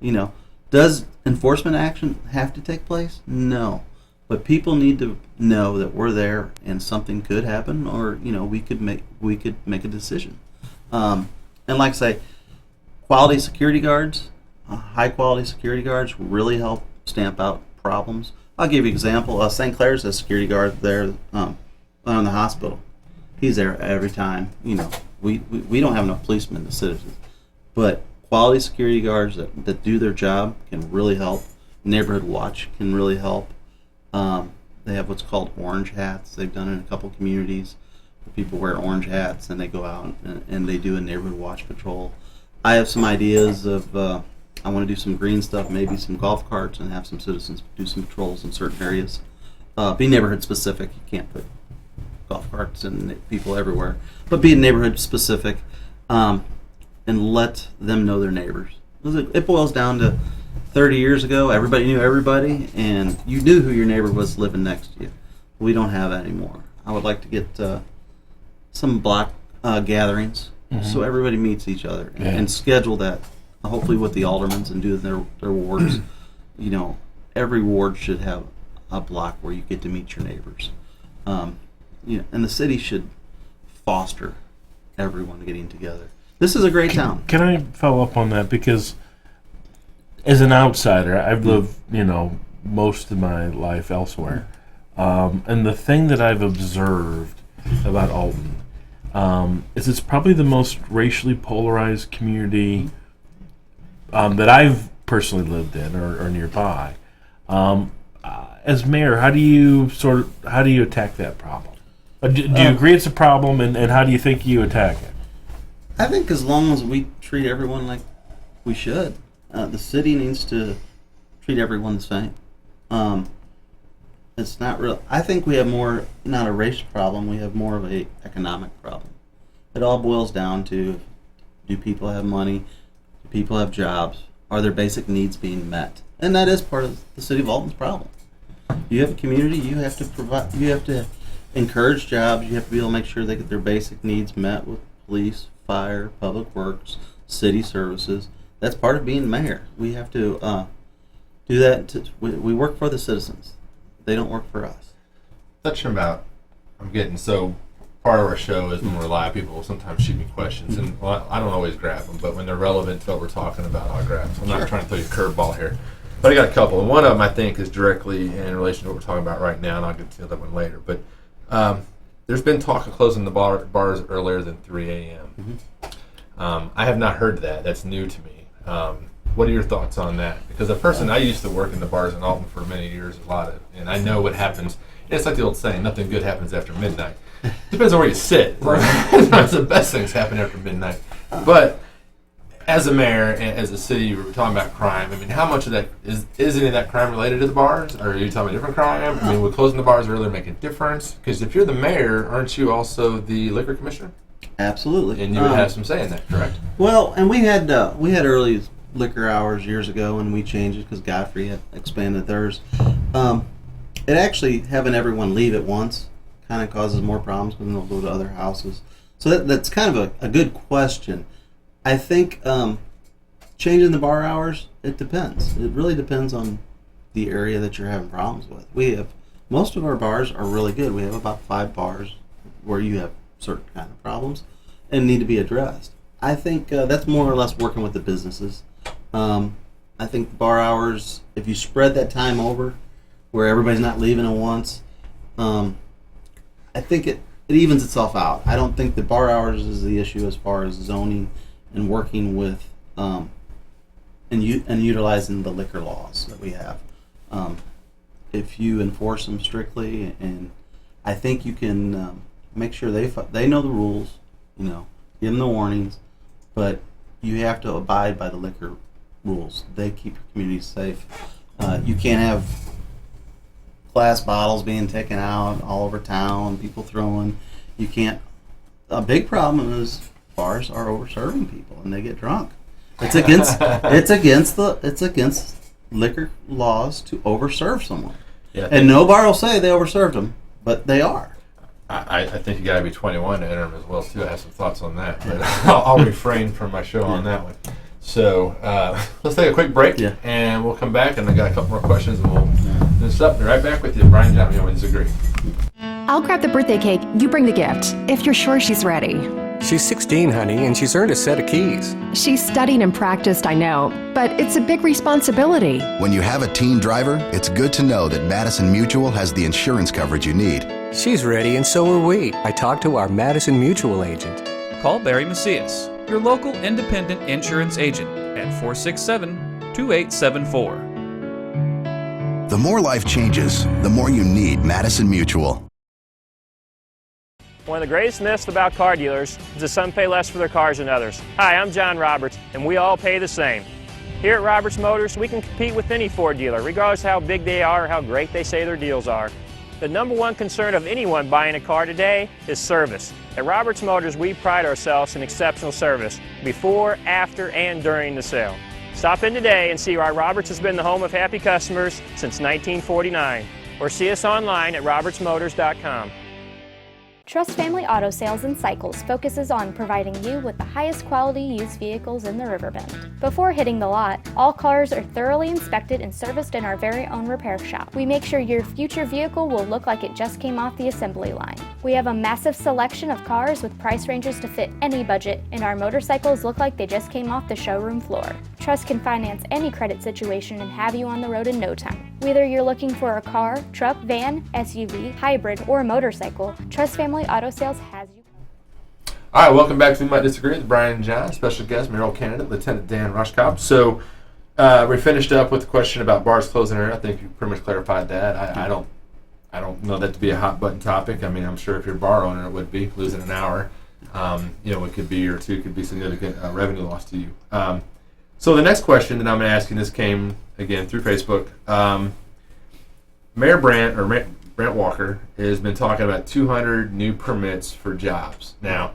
them. Does enforcement action have to take place? No. But people need to know that we're there and something could happen, or, we could make a decision. And like I say, quality security guards, high quality security guards really help stamp out problems. I'll give you an example. St. Clair's a security guard there on the hospital. He's there every time. We don't have enough policemen to citizens, but quality security guards that do their job can really help. Neighborhood watch can really help. They have what's called orange hats. They've done it in a couple communities. People wear orange hats and they go out and they do a neighborhood watch patrol. I have some ideas of, I want to do some green stuff, maybe some golf carts, and have some citizens do some patrols in certain areas. Be neighborhood specific. You can't put golf carts and people everywhere, but be neighborhood specific, and let them know their neighbors. It boils down to 30 years ago, everybody knew everybody, and you knew who your neighbor was living next to you. We don't have that anymore. I would like to get some block gatherings. So everybody meets each other and schedule that, hopefully with the aldermans and do their wards. Every ward should have a block where you get to meet your neighbors. And the city should foster everyone getting together. This is a great town. Can I follow up on that? Because as an outsider, I've lived, most of my life elsewhere. And the thing that I've observed about Alton is it's probably the most racially polarized community that I've personally lived in or nearby. As mayor, how do you attack that problem? Do you agree it's a problem, and how do you think you attack it? I think as long as we treat everyone like we should, the city needs to treat everyone the same. It's not real. I think we have more, not a race problem, we have more of a economic problem. It all boils down to, do people have money? Do people have jobs? Are their basic needs being met? And that is part of the city of Alton's problem. You have a community, you have to provide, you have to encourage jobs, you have to be able to make sure they get their basic needs met with police, fire, public works, city services. That's part of being mayor. We have to do that. We work for the citizens. They don't work for us. Touching about, so part of our show is when we're live, people will sometimes shoot me questions, and I don't always grab them, but when they're relevant to what we're talking about, I'll grab them. I'm not trying to throw you a curveball here, but I got a couple, and one of them I think is directly in relation to what we're talking about right now, and I'll get to the other one later. But there's been talk of closing the bars earlier than 3 a.m. I have not heard that. That's new to me. What are your thoughts on that? Because a person, I used to work in the bars in Alton for many years, and I know what happens. It's like the old saying, nothing good happens after midnight. Depends on where you sit. Sometimes the best things happen after midnight. But as a mayor and as a city, we're talking about crime. I mean, how much of that is any of that crime related to the bars, or are you talking about different crime? I mean, would closing the bars really make a difference? Because if you're the mayor, aren't you also the liquor commissioner? Absolutely. And you would have some say in that, correct? Well, and we had early liquor hours years ago, and we changed it because Godfrey had expanded theirs. It actually, having everyone leave at once kind of causes more problems because they'll go to other houses. So that's kind of a good question. I think changing the bar hours, it depends. It really depends on the area that you're having problems with. Most of our bars are really good. We have about 5 bars where you have certain kind of problems and need to be addressed. I think that's more or less working with the businesses. I think the bar hours, if you spread that time over where everybody's not leaving at once, I think it evens itself out. I don't think the bar hours is the issue as far as zoning and working with and utilizing the liquor laws that we have. If you enforce them strictly, and I think you can make sure they know the rules, give them the warnings, but you have to abide by the liquor rules. They keep your community safe. You can't have glass bottles being taken out all over town, people throwing. You can't. A big problem is bars are over serving people and they get drunk. It's against liquor laws to overserve someone. Yeah, and no bar will say they overserved them, but they are. I think you got to be 21 to enter them as well too. I have some thoughts on that, but I'll refrain from my show on that one. So let's take a quick break, and we'll come back, and I got a couple more questions, and we'll finish this up. Be right back with you. Brian John, you always disagree. I'll grab the birthday cake. You bring the gift, if you're sure she's ready. She's 16, honey, and she's earned a set of keys. She's studied and practiced, I know, but it's a big responsibility. When you have a teen driver, it's good to know that Madison Mutual has the insurance coverage you need. She's ready, and so are we. I talked to our Madison Mutual agent. Call Barry Macias, your local independent insurance agent, at 467-2874. The more life changes, the more you need Madison Mutual. One of the greatest myths about car dealers is that some pay less for their cars than others. Hi, I'm John Roberts, and we all pay the same. Here at Roberts Motors, we can compete with any Ford dealer, regardless of how big they are or how great they say their deals are. The number one concern of anyone buying a car today is service. At Roberts Motors, we pride ourselves in exceptional service before, after, and during the sale. Stop in today and see why Roberts has been the home of happy customers since 1949, or see us online at RiverBender.com. Trust Family Auto Sales and Cycles focuses on providing you with the highest quality used vehicles in the Riverbend. Before hitting the lot, all cars are thoroughly inspected and serviced in our very own repair shop. We make sure your future vehicle will look like it just came off the assembly line. We have a massive selection of cars with price ranges to fit any budget, and our motorcycles look like they just came off the showroom floor. Trust can finance any credit situation and have you on the road in no time. Whether you're looking for a car, truck, van, SUV, hybrid, or motorcycle, Trust Family Auto Sales has you. All right, welcome back to We Might Disagree with Brian John, special guest, mayoral candidate, Lieutenant Dan Rushkop. So we finished up with the question about bars closing early. I think you pretty much clarified that. I don't know that to be a hot button topic. I mean, I'm sure if you're a bar owner, it would be losing an hour. It could be or two, could be significant revenue loss to you. So the next question that I'm going to ask you, this came again through Facebook. Mayor Brent Walker has been talking about 200 new permits for jobs. Now,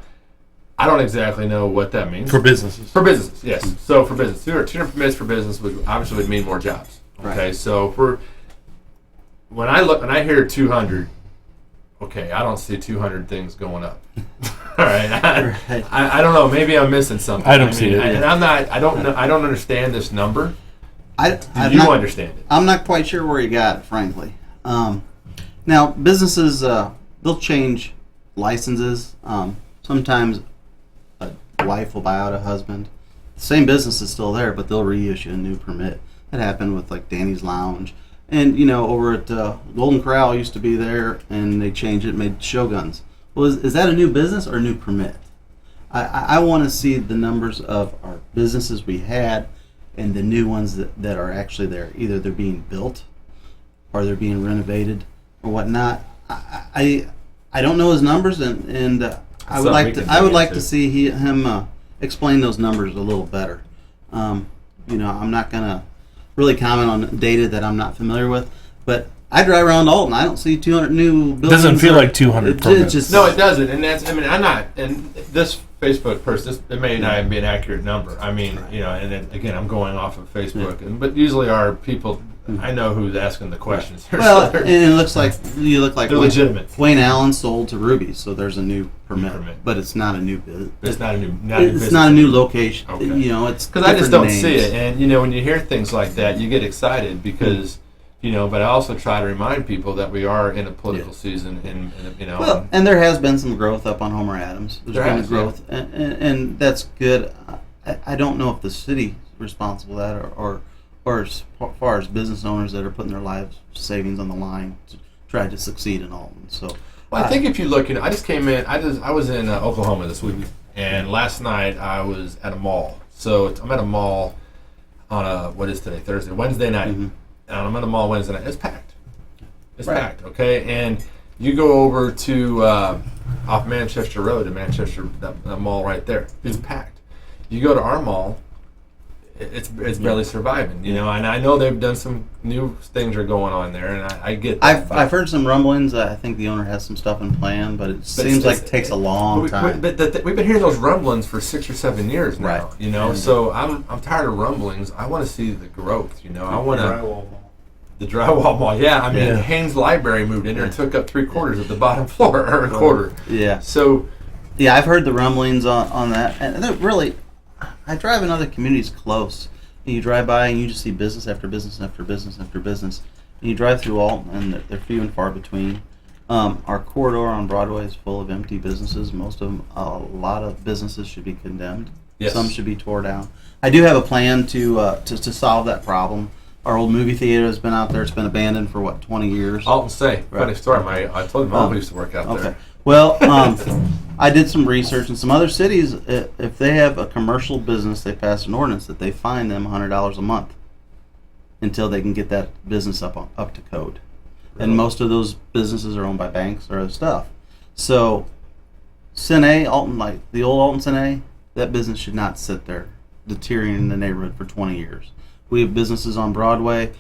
I don't exactly know what that means. For businesses. For businesses, yes. Mm-hmm. So for business, 200 permits for business would mean more jobs. Okay, right. So when I hear 200, okay, I don't see 200 things going up. All right, I don't know. Maybe I'm missing something. I don't see it. And I don't understand this number. Do you understand it? I'm not quite sure where you got it, frankly. Now, businesses, they'll change licenses. Sometimes a wife will buy out a husband. The same business is still there, but they'll reissue a new permit. That happened with like Danny's Lounge. And, over at Golden Corral used to be there, and they changed it and made Shoguns. Well, is that a new business or a new permit? I want to see the numbers of our businesses we had and the new ones that are actually there. Either they're being built or they're being renovated or whatnot. I don't know his numbers, and I would like to see him explain those numbers a little better. You know, I'm not going to really comment on data that I'm not familiar with, but I drive around Alton. I don't see 200 new buildings. Doesn't feel like 200 permits. No, it doesn't. And that's, I mean, I'm not, and this Facebook post, it may not even be an accurate number. I mean, you know, and then, again, I'm going off of Facebook. But usually our people, I know who's asking the questions. Well, and it looks like you look like they're legitimate. Wayne Allen sold to Ruby, so there's a new permit, but it's not a new business. It's not a new. It's not a new location. Okay. You know, it's because I just don't names. see it, and you know, when you hear things like that, you get excited because. You know, but I also try to remind people that we are in a political season, and you know. Well, and there has been some growth up on Homer Adams. There's been growth, and that's good. I don't know if the city's responsible for that, or as far as business owners that are putting their lives savings on the line to try to succeed in Alton. So, well, I think if you look, I just came in. I was in Oklahoma this week, and last night I was at a mall. So I'm at a mall on what is today? Thursday, Wednesday night. Mm-hmm. And I'm at a mall Wednesday night. It's packed. It's packed, okay? And you go over to off Manchester Road to Manchester, that mall right there. It's packed. You go to our mall, it's barely surviving, you know. And I know they've done some new things are going on there, and I get that. I've heard some rumblings. I think the owner has some stuff in plan, but it seems like it takes a long time. But we've been hearing those rumblings for 6 or 7 years now, you know. And so I'm tired of rumblings. I want to see the growth, you know. I want to. The drywall mall, yeah. I mean, Haynes Library moved in there and took up 3/4 of the bottom floor, or a quarter. Yeah. So, yeah, I've heard the rumblings on that, and they're really. I drive in other communities close, and you drive by and you just see business after business after business after business. And you drive through Alton, and they're few and far between. Our corridor on Broadway is full of empty businesses. Most of them, a lot of businesses should be condemned. Yes. Some should be tore down. I do have a plan to solve that problem. Our old movie theater has been out there. It's been abandoned for, 20 years? Alton Say. Funny story. I told my mom used to work out there. Well, I did some research in some other cities. If they have a commercial business, they pass an ordinance that they fine them $100 a month until they can get that business up to code. Really? And most of those businesses are owned by banks or other stuff. So, Cine, Alton, like the old Alton Cine, that business should not sit there deteriorating in the neighborhood for 20 years. We have businesses on Broadway.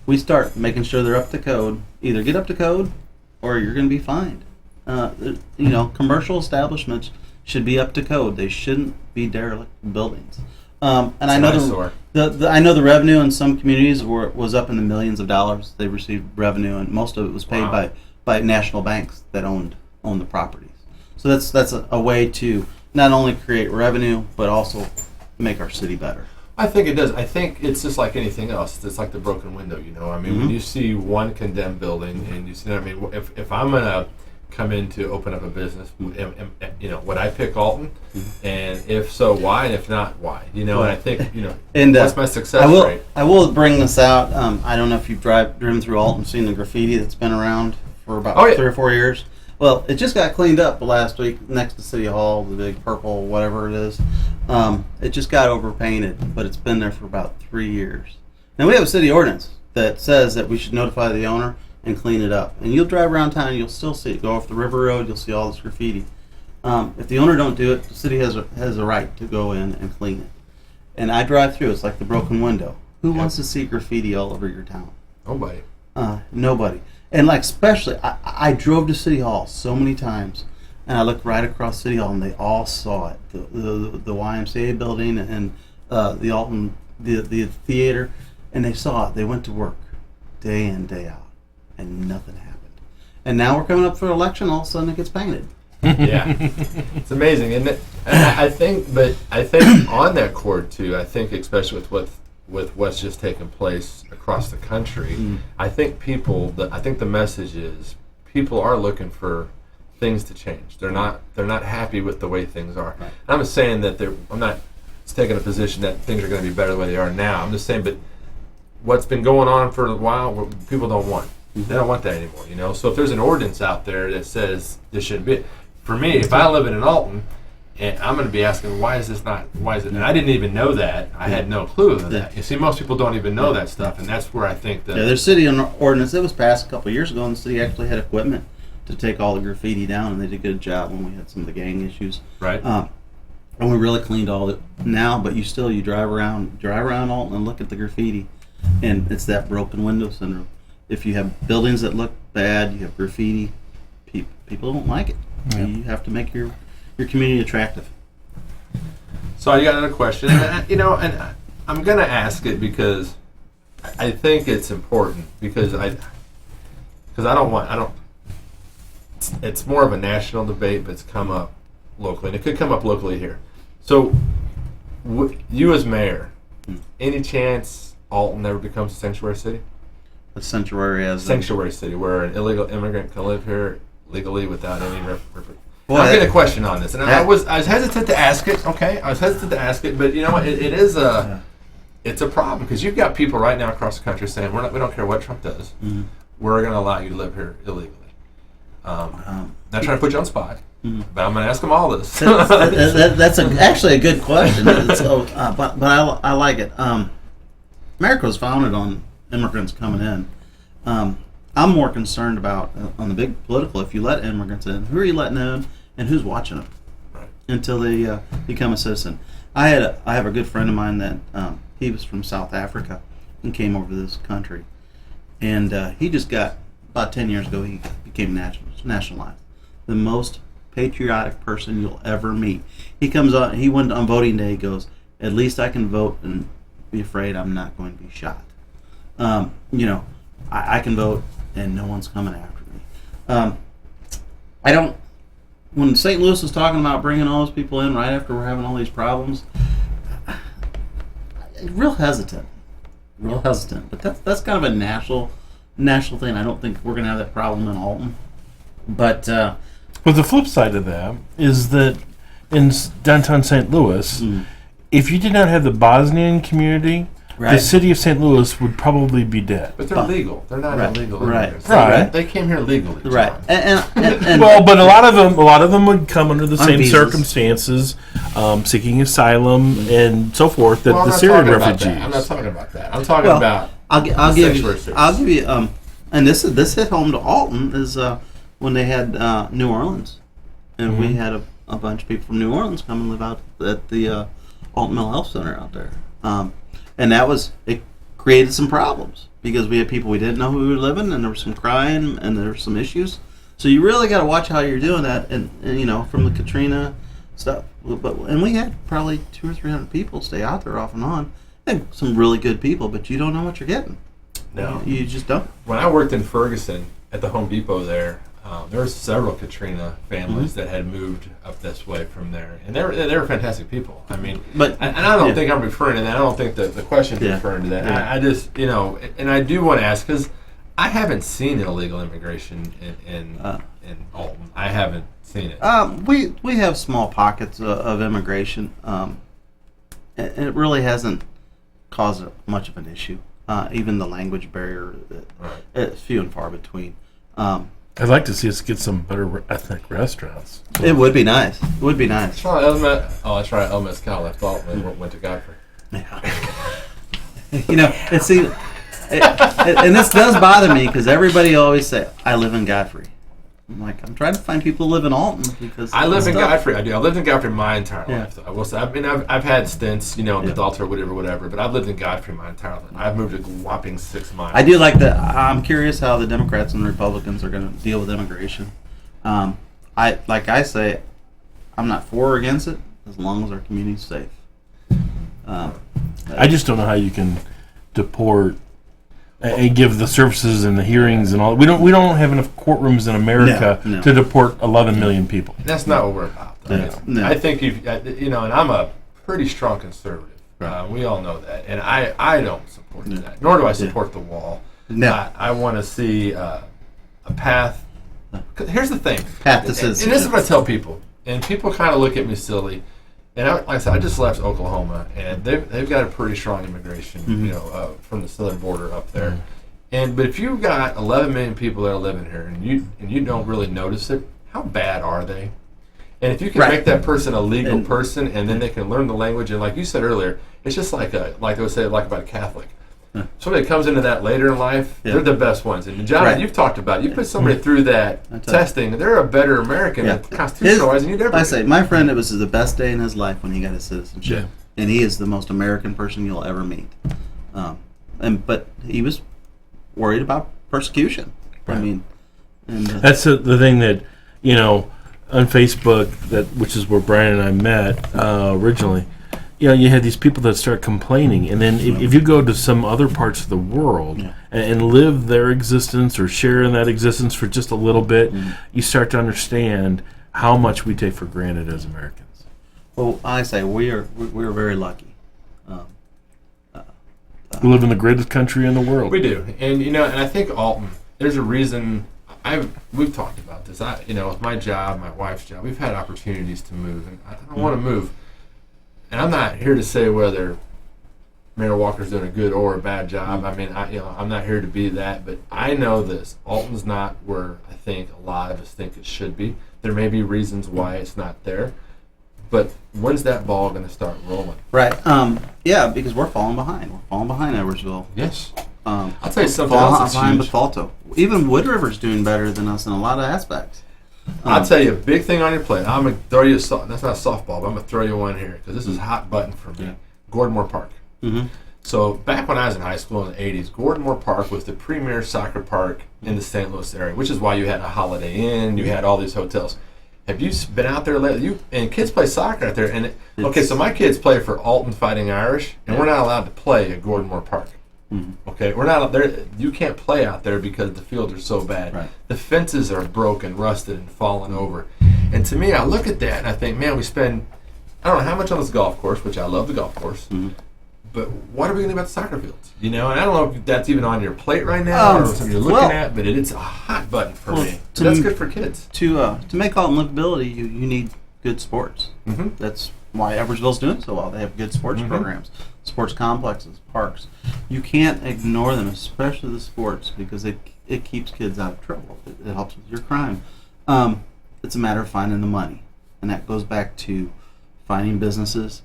We start making sure they're up to code. Either get up to code, or you're going to be fined. You know, commercial establishments should be up to code. They shouldn't be derelict buildings. And I know I know the revenue in some communities was up in the millions of dollars. They received revenue, and most of it was paid by national banks that owned the properties. So that's a way to not only create revenue but also make our city better. I think it does. I think it's just like anything else. It's like the broken window, you know. I mean, when you see one condemned building, and you see, I mean, if I'm gonna come in to open up a business, you know, would I pick Alton? And if so, why? And if not, why? You know, and I think, you know, and that's my success rate. I will bring this out. I don't know if you've driven through Alton, seen the graffiti that's been around for about 3 or 4 years. Well, it just got cleaned up last week next to City Hall, the big purple, whatever it is. It just got overpainted, but it's been there for about 3 years. Now, we have a city ordinance that says that we should notify the owner and clean it up. And you'll drive around town, you'll still see it. Go off the River Road, you'll see all this graffiti. If the owner don't do it, the city has a right to go in and clean it. And I drive through, it's like the broken window. Who wants to see graffiti all over your town? Nobody. Nobody. And like especially, I drove to City Hall so many times, and I looked right across City Hall, and they all saw it. The YMCA building and the Alton the theater, and they saw it. They went to work day in, day out, and nothing happened. And now we're coming up for election. All of a sudden, it gets painted. Yeah, it's amazing, isn't it? And I think on that chord too. I think especially with what's just taken place across the country, I think the message is people are looking for things to change. They're not happy with the way things are. Right. I'm not saying that I'm not taking a position that things are going to be better the way they are now. I'm just saying, but what's been going on for a while, people don't want. They don't want that anymore, you know. So if there's an ordinance out there that says this shouldn't be, for me, if I live in an Alton, and I'm going to be asking, why is it? And I didn't even know that. I had no clue of that. You see, most people don't even know that stuff, and that's where I think that... Yeah, there's city ordinance that was passed a couple of years ago, and the city actually had equipment to take all the graffiti down, and they did a good job when we had some of the gang issues. Right. And we really cleaned all it now, but you drive around Alton and look at the graffiti, and it's that broken window syndrome. If you have buildings that look bad, you have graffiti, people don't like it. Yeah. You have to make your community attractive. So I got another question, and I'm gonna ask it because I think it's important because I don't. It's more of a national debate, but it's come up locally, and it could come up locally here. So, you as mayor, any chance Alton ever becomes a sanctuary city? A sanctuary as sanctuary city where an illegal immigrant can live here legally without any I'm getting a question on this, and I was hesitant to ask it. Okay, I was hesitant to ask it, but you know what? It is it's a problem because you've got people right now across the country saying we don't care what Trump does. Mm-hmm. We're going to allow you to live here illegally. Not trying to put you on spot, but I'm going to ask them all this. That's actually a good question. So, but I like it. America was founded on immigrants coming in. I'm more concerned about on the big political. If you let immigrants in, who are you letting in, and who's watching them until they become a citizen? I have a good friend of mine that he was from South Africa and came over to this country, and he just got about 10 years ago. He became nationalized, the most patriotic person you'll ever meet. He comes on. He went on voting day. He goes, "At least I can vote and be afraid I'm not going to be shot." I can vote and no one's coming after me. I don't. When St. Louis is talking about bringing all those people in right after we're having all these problems, real hesitant. But that's kind of a national thing. I don't think we're going to have that problem in Alton. But the flip side of that is that in downtown St. Louis, if you did not have the Bosnian community, the city of St. Louis would probably be dead. But they're legal. They're not illegal. Right. They came here legally. Right. And well, but a lot of them would come under the same circumstances, seeking asylum and so forth that the Syrian refugees. I'm not talking about that. I'm talking about. I'll give you. And this hit home to Alton is when they had New Orleans, and we had a bunch of people from New Orleans come and live out at the Alton Mental Health Center out there. And it created some problems because we had people we didn't know who were living, and there was some crying, and there were some issues. So you really got to watch how you're doing that, and from the Katrina stuff. And we had probably 200 or 300 people stay out there off and on, and some really good people, but you don't know what you're getting. No, you just don't. When I worked in Ferguson at the Home Depot there were several Katrina families that had moved up this way from there, and they were fantastic people. I mean, and I don't think I'm referring to that. I don't think that the question's referring to that. I just and I do want to ask because I haven't seen illegal immigration in Alton. I haven't seen it. We have small pockets of immigration. It really hasn't caused much of an issue. Even the language barrier, it's few and far between. I'd like to see us get some better ethnic restaurants. It would be nice. That's right. El Mezcal left Alton and went to Godfrey. And this does bother me because everybody always say, I live in Godfrey. I'm trying to find people who live in Alton because I live in Godfrey. I do. I lived in Godfrey my entire life. I will say. I mean, I've had stints, in Adulter, whatever. But I've lived in Godfrry my entire life. I've moved a whopping 6 miles. I do like that. I'm curious how the Democrats and the Republicans are going to deal with immigration. I say, I'm not for or against it as long as our community's safe. I just don't know how you can deport and give the services and the hearings and all. We don't have enough courtrooms in America to deport 11 million people. That's not what we're about. I think and I'm a pretty strong conservative. We all know that, and I don't support that. Nor do I support the wall. I want to see a path. Here's the thing. Path to and this is what I tell people, and people kind of look at me silly. And like I said, I just left Oklahoma, and they've got a pretty strong immigration, from the southern border up there. But if you've got 11 million people that are living here, and you don't really notice it, how bad are they? And if you can make that person a legal person, and then they can learn the language, and like you said earlier, it's just like they would say about a Catholic. somebody that comes into that later in life, they're the best ones. And John, Right. you've talked about it. You put somebody through that testing, they're a better American constitutional-wise than you'd ever I be. say, my friend, it was the best day in his life when he got his citizenship. And he is the most American person you'll ever meet. But he was worried about persecution. I mean, That's the thing that, on Facebook, which is where Brian and I met originally, you had these people that start complaining. And then if you go to some other parts of the world and live their existence or share in that existence for just a little bit, you start to understand how much we take for granted as Americans. Well, I say we are very lucky. We live in the greatest country in the world. We do. And I think Alton, there's a reason we've talked about this. With my job, my wife's job, we've had opportunities to move, and I don't want to move. And I'm not here to say whether Mayor Walker's doing a good or a bad job. I mean, I'm not here to be that, but I know this: Alton's not where I think a lot of us think it should be. There may be reasons why it's not there, but when's that ball going to start rolling? Right. Because we're falling behind. We're falling behind Edwardsville. Yes. I'll tell you something else that's behind huge. Bethalto. Even Wood River's doing better than us in a lot of aspects. I'll tell you a big thing on your plate. I'm going to throw you that's not softball, but I'm going to throw you one here because this is a hot button for me. Gordonmore Park. Mm-hmm. So back when I was in high school in the 80s, Gordonmore Park was the premier soccer park in the St. Louis area, which is why you had a Holiday Inn, you had all these hotels. Have you been out there lately? And kids play soccer out there. And so my kids play for Alton Fighting Irish, and we're not allowed to play at Gordonmore Park. Mm-hmm. Okay, we're not there. You can't play out there because the fields are so bad. Right. The fences are broken, rusted, and falling over. And to me, I look at that and I think, man, we spend I don't know how much on this golf course, which I love the golf course. Mm-hmm. But what are we going to do about the soccer fields? And I don't know if that's even on your plate right now or something you're looking at, but it's a hot button for me. That's good for kids. To make Alton livability, you need good sports. Mm-hmm. That's why Edwardsville's doing so well. They have good sports programs, sports complexes, parks. You can't ignore them, especially the sports, because it keeps kids out of trouble. It helps with your crime. It's a matter of finding the money, and that goes back to finding businesses,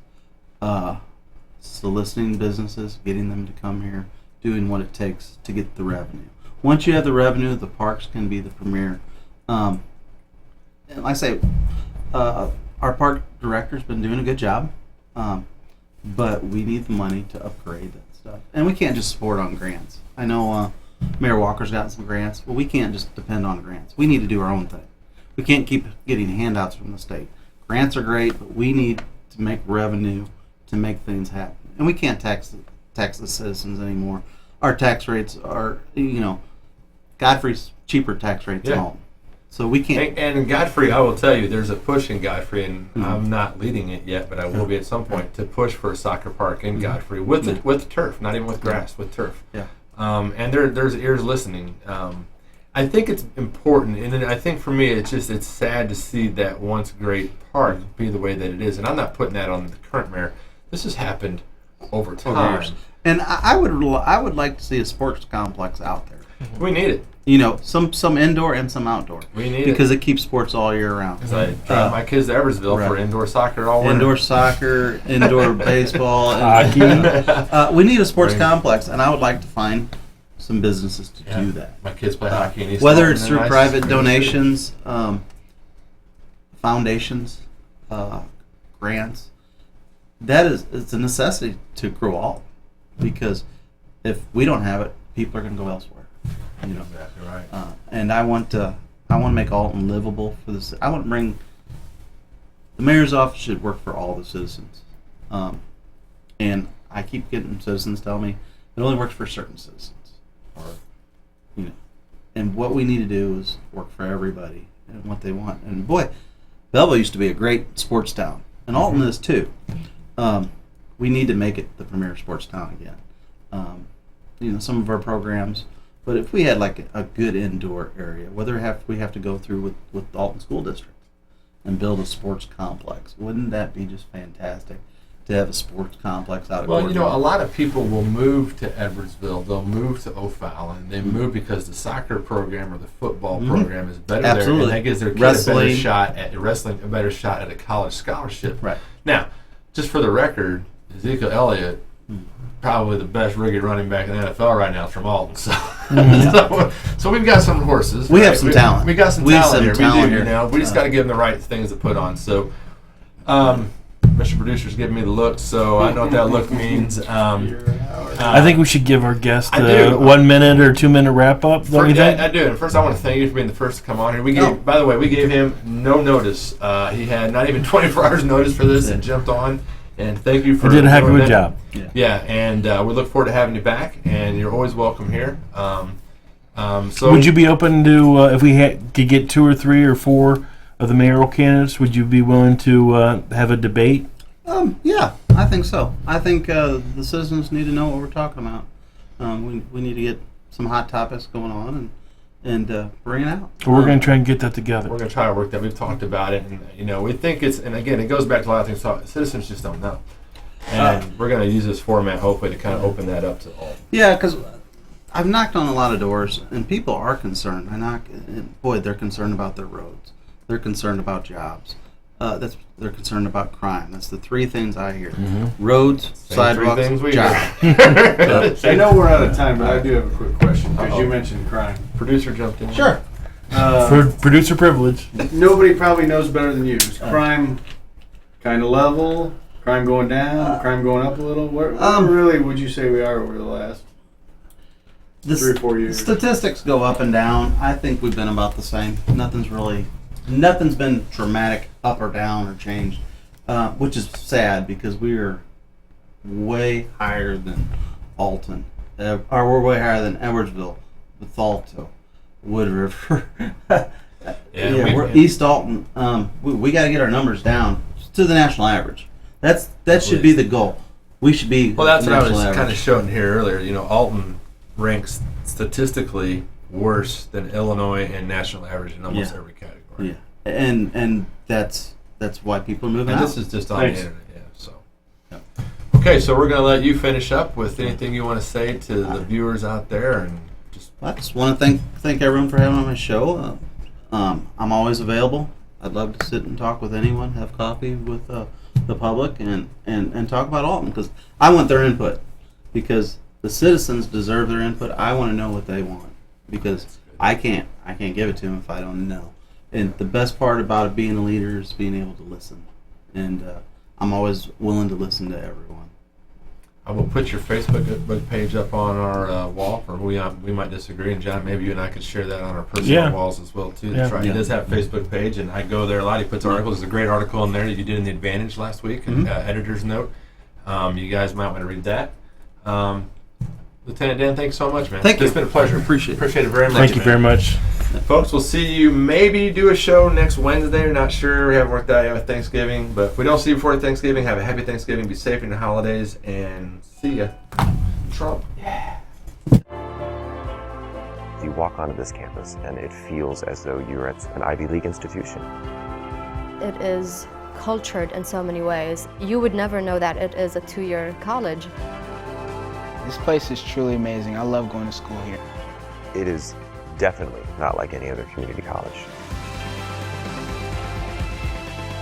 soliciting businesses, getting them to come here, doing what it takes to get the revenue. Once you have the revenue, the parks can be the premier. And like I say, our park director's been doing a good job, but we need the money to upgrade that stuff. And we can't just support on grants. I know Mayor Walker's gotten some grants. Well, we can't just depend on grants. We need to do our own thing. We can't keep getting handouts from the state. Grants are great, but we need to make revenue to make things happen. And we can't tax the citizens anymore. Our tax rates are, Godfrey's cheaper tax rates than Alton. So we can't. And in Godfrey, I will tell you, there's a push in Godfrey, and I'm not leading it yet, but I will be at some point, to push for a soccer park in Godfrey with turf, not even with grass, with turf. Yeah. And there's ears listening. I think it's important, and I think for me, it's sad to see that once great park be the way that it is. And I'm not putting that on the current mayor. This has happened over time. And I would like to see a sports complex out there. We need it. Some indoor and some outdoor. We need because it. it keeps sports all year round. Because I drive my kids to Eversville for indoor soccer all winter. Indoor soccer, indoor baseball, hockey. We need a sports complex, and I would like to find some businesses to do that. My kids play hockey in East whether Alton, it's and through they're private nice. donations, foundations, grants. It's a necessity to grow all, because if we don't have it, people are going to go elsewhere. Exactly right. And I want to make Alton livable for this. I want to bring the mayor's office should work for all the citizens, and I keep getting citizens tell me it only works for certain citizens, and what we need to do is work for everybody and what they want. And boy, Belleville used to be a great sports town, and Alton is too. We need to make it the premier sports town again. Some of our programs, but if we had like a good indoor area, whether we have to go through with the Alton School District and build a sports complex, wouldn't that be just fantastic to have a sports complex out of Well, Gordon? a lot of people will move to Edwardsville. They'll move to O'Fallon. They move because the soccer program or the football program is better there, and that gives their kid a better shot at a college scholarship. Right. Now, just for the record, Ezekiel Elliott probably the best rigged running back in the NFL right now is from Alton. So, Yeah. so we've got some horses. We have some talent. We got some We have talent some here. talent We do, here. you know. We just got to give them the right things to put on. So, Mr. Producer's giving me the look, so I know what that look means. I think we should give our guest I a do. 1 minute or 2 minute wrap up. Don't you think? I do. And first, I want to thank you for being the first to come on here. We gave, by the way, we gave him no notice. He had not even 24 hours notice for this and jumped on. And thank you for You did a heck of doing a that. job. Yeah, and we look forward to having you back. And you're always welcome here. So Would you be open to if we could get 2 or 3 or 4 of the mayoral candidates? Would you be willing to have a debate? Yeah, I think so. I think the citizens need to know what we're talking about. We need to get some hot topics going on and bring it out. Well, we're going to try and get that together. We're going to try to work that. We've talked about it, and we think it's. And again, it goes back to a lot of things. Citizens just don't know, and we're going to use this format hopefully to kind of open that up to all. Yeah, because I've knocked on a lot of doors, and people are concerned. And boy, they're concerned about their roads. They're concerned about jobs. They're concerned about crime. That's the 3 things I hear: roads, sidewalks, jobs. I know we're out of time, but I do have a quick question because you mentioned crime. Producer jumped in. Sure. For producer privilege. Nobody probably knows better than you. Is crime kind of level? Crime going down? Crime going up a little? Where really would you say we are over the last 3 or 4 years? Statistics go up and down. I think we've been about the same. Nothing's been dramatic up or down or changed, which is sad because we are way higher than Alton, or we're way higher than Edwardsville, Bethalto, Wood River. We're East Alton. We got to get our numbers down to the national average. That should be the goal. We should be. Well, that's what I was national kind of average. showing here earlier. Alton ranks statistically worse than Illinois and national average in almost every category. Yeah, and that's why people are moving And out. this is just on the internet, so. Okay, so we're going to let you finish up with anything you want to say to the viewers out there, and just. I just want to thank everyone for having me on my show. I'm always available. I'd love to sit and talk with anyone, have coffee with the public, and talk about Alton because I want their input. Because the citizens deserve their input. I want to know what they want because I can't give it to them if I don't know. And the best part about it being a leader is being able to listen. And I'm always willing to listen to everyone. I will put your Facebook page up on our wall, or we might disagree, and John, maybe you and I could share that on our personal walls as well too. That's right. He does have a Facebook page, and I go there a lot. He puts articles. There's a great article in there that you did in the Advantage last week, editor's note. You guys might want to read that. Lieutenant Dan, thanks so much, man. Thank you. It's been a pleasure. Appreciate it very much. Thank you very much. Folks, we'll see you maybe do a show next Wednesday. We're not sure. We haven't worked out yet with Thanksgiving. But if we don't see you before Thanksgiving, have a happy Thanksgiving. Be safe in the holidays. And see ya. Trump. You walk onto this campus and it feels as though you're at an Ivy League institution. It is cultured in so many ways. You would never know that it is a 2-year college. This place is truly amazing. I love going to school here. It is definitely not like any other community college.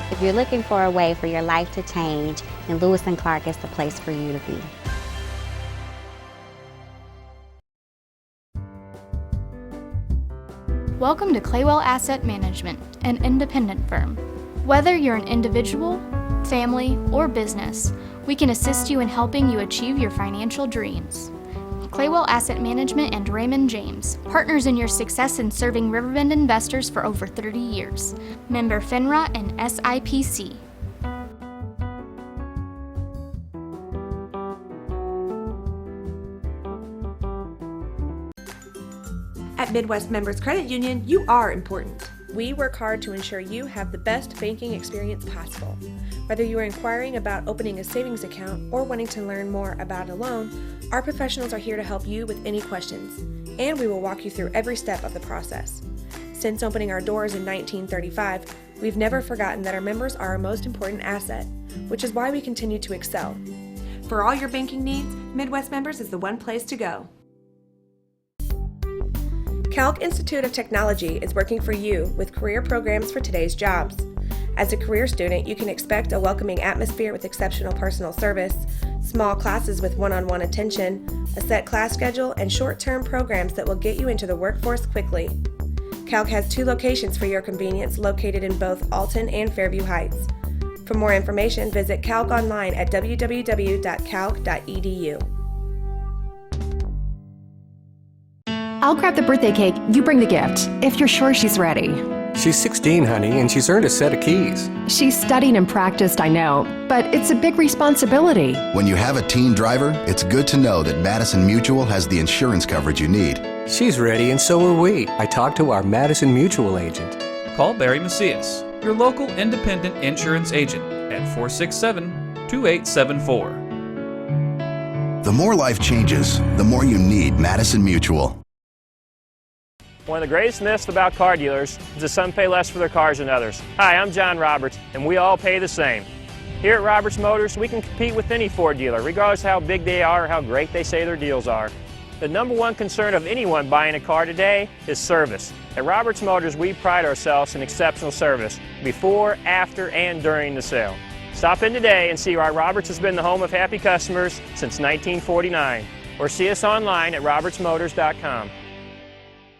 If you're looking for a way for your life to change, then Lewis and Clark is the place for you to be. Welcome to Claywell Asset Management, an independent firm. Whether you're an individual, family, or business, we can assist you in helping you achieve your financial dreams. Claywell Asset Management and Raymond James, partners in your success in serving Riverbend investors for over 30 years. Member FINRA and SIPC. At Midwest Members Credit Union, you are important. We work hard to ensure you have the best banking experience possible. Whether you are inquiring about opening a savings account or wanting to learn more about a loan, our professionals are here to help you with any questions, and we will walk you through every step of the process. Since opening our doors in 1935, we've never forgotten that our members are our most important asset, which is why we continue to excel. For all your banking needs, Midwest Members is the one place to go. Calc Institute of Technology is working for you with career programs for today's jobs. As a career student, you can expect a welcoming atmosphere with exceptional personal service, Small classes with one-on-one attention, a set class schedule, and short-term programs that will get you into the workforce quickly. Calc has 2 locations for your convenience located in both Alton and Fairview Heights. For more information, visit Calc online at www.calc.edu. I'll grab the birthday cake, you bring the gift, if you're sure she's ready. She's 16, honey, and she's earned a set of keys. She's studied and practiced, I know, but it's a big responsibility. When you have a teen driver, it's good to know that Madison Mutual has the insurance coverage you need. She's ready, and so are we. I talked to our Madison Mutual agent. Call Barry Macias, your local independent insurance agent, at 467-2874. The more life changes, the more you need Madison Mutual. One of the greatest myths about car dealers is that some pay less for their cars than others. Hi, I'm John Roberts, and we all pay the same. Here at Roberts Motors, we can compete with any Ford dealer, regardless of how big they are or how great they say their deals are. The number one concern of anyone buying a car today is service. At Roberts Motors, we pride ourselves in exceptional service before, after, and during the sale. Stop in today and see why Roberts has been the home of happy customers since 1949, or see us online at RiverBender.com.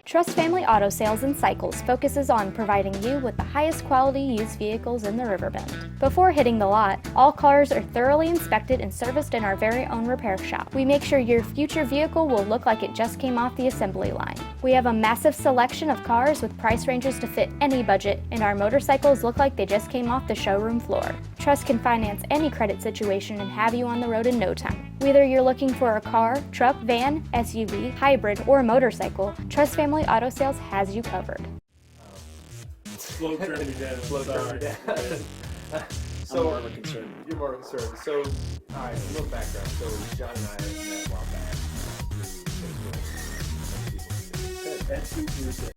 Trust Family Auto Sales and Cycles focuses on providing you with the highest quality used vehicles in the Riverbend. Before hitting the lot, all cars are thoroughly inspected and serviced in our very own repair shop. We make sure your future vehicle will look like it just came off the assembly line. We have a massive selection of cars with price ranges to fit any budget, and our motorcycles look like they just came off the showroom floor. Trust can finance any credit situation and have you on the road in no time. Whether you're looking for a car, truck, van, SUV, hybrid, or motorcycle, Trust Family Auto Sales has you covered. Slow turning down. Slow turning down. So, I'm more of a concern. You're more concerned. So, all right, a little background. So, John and I met a while back.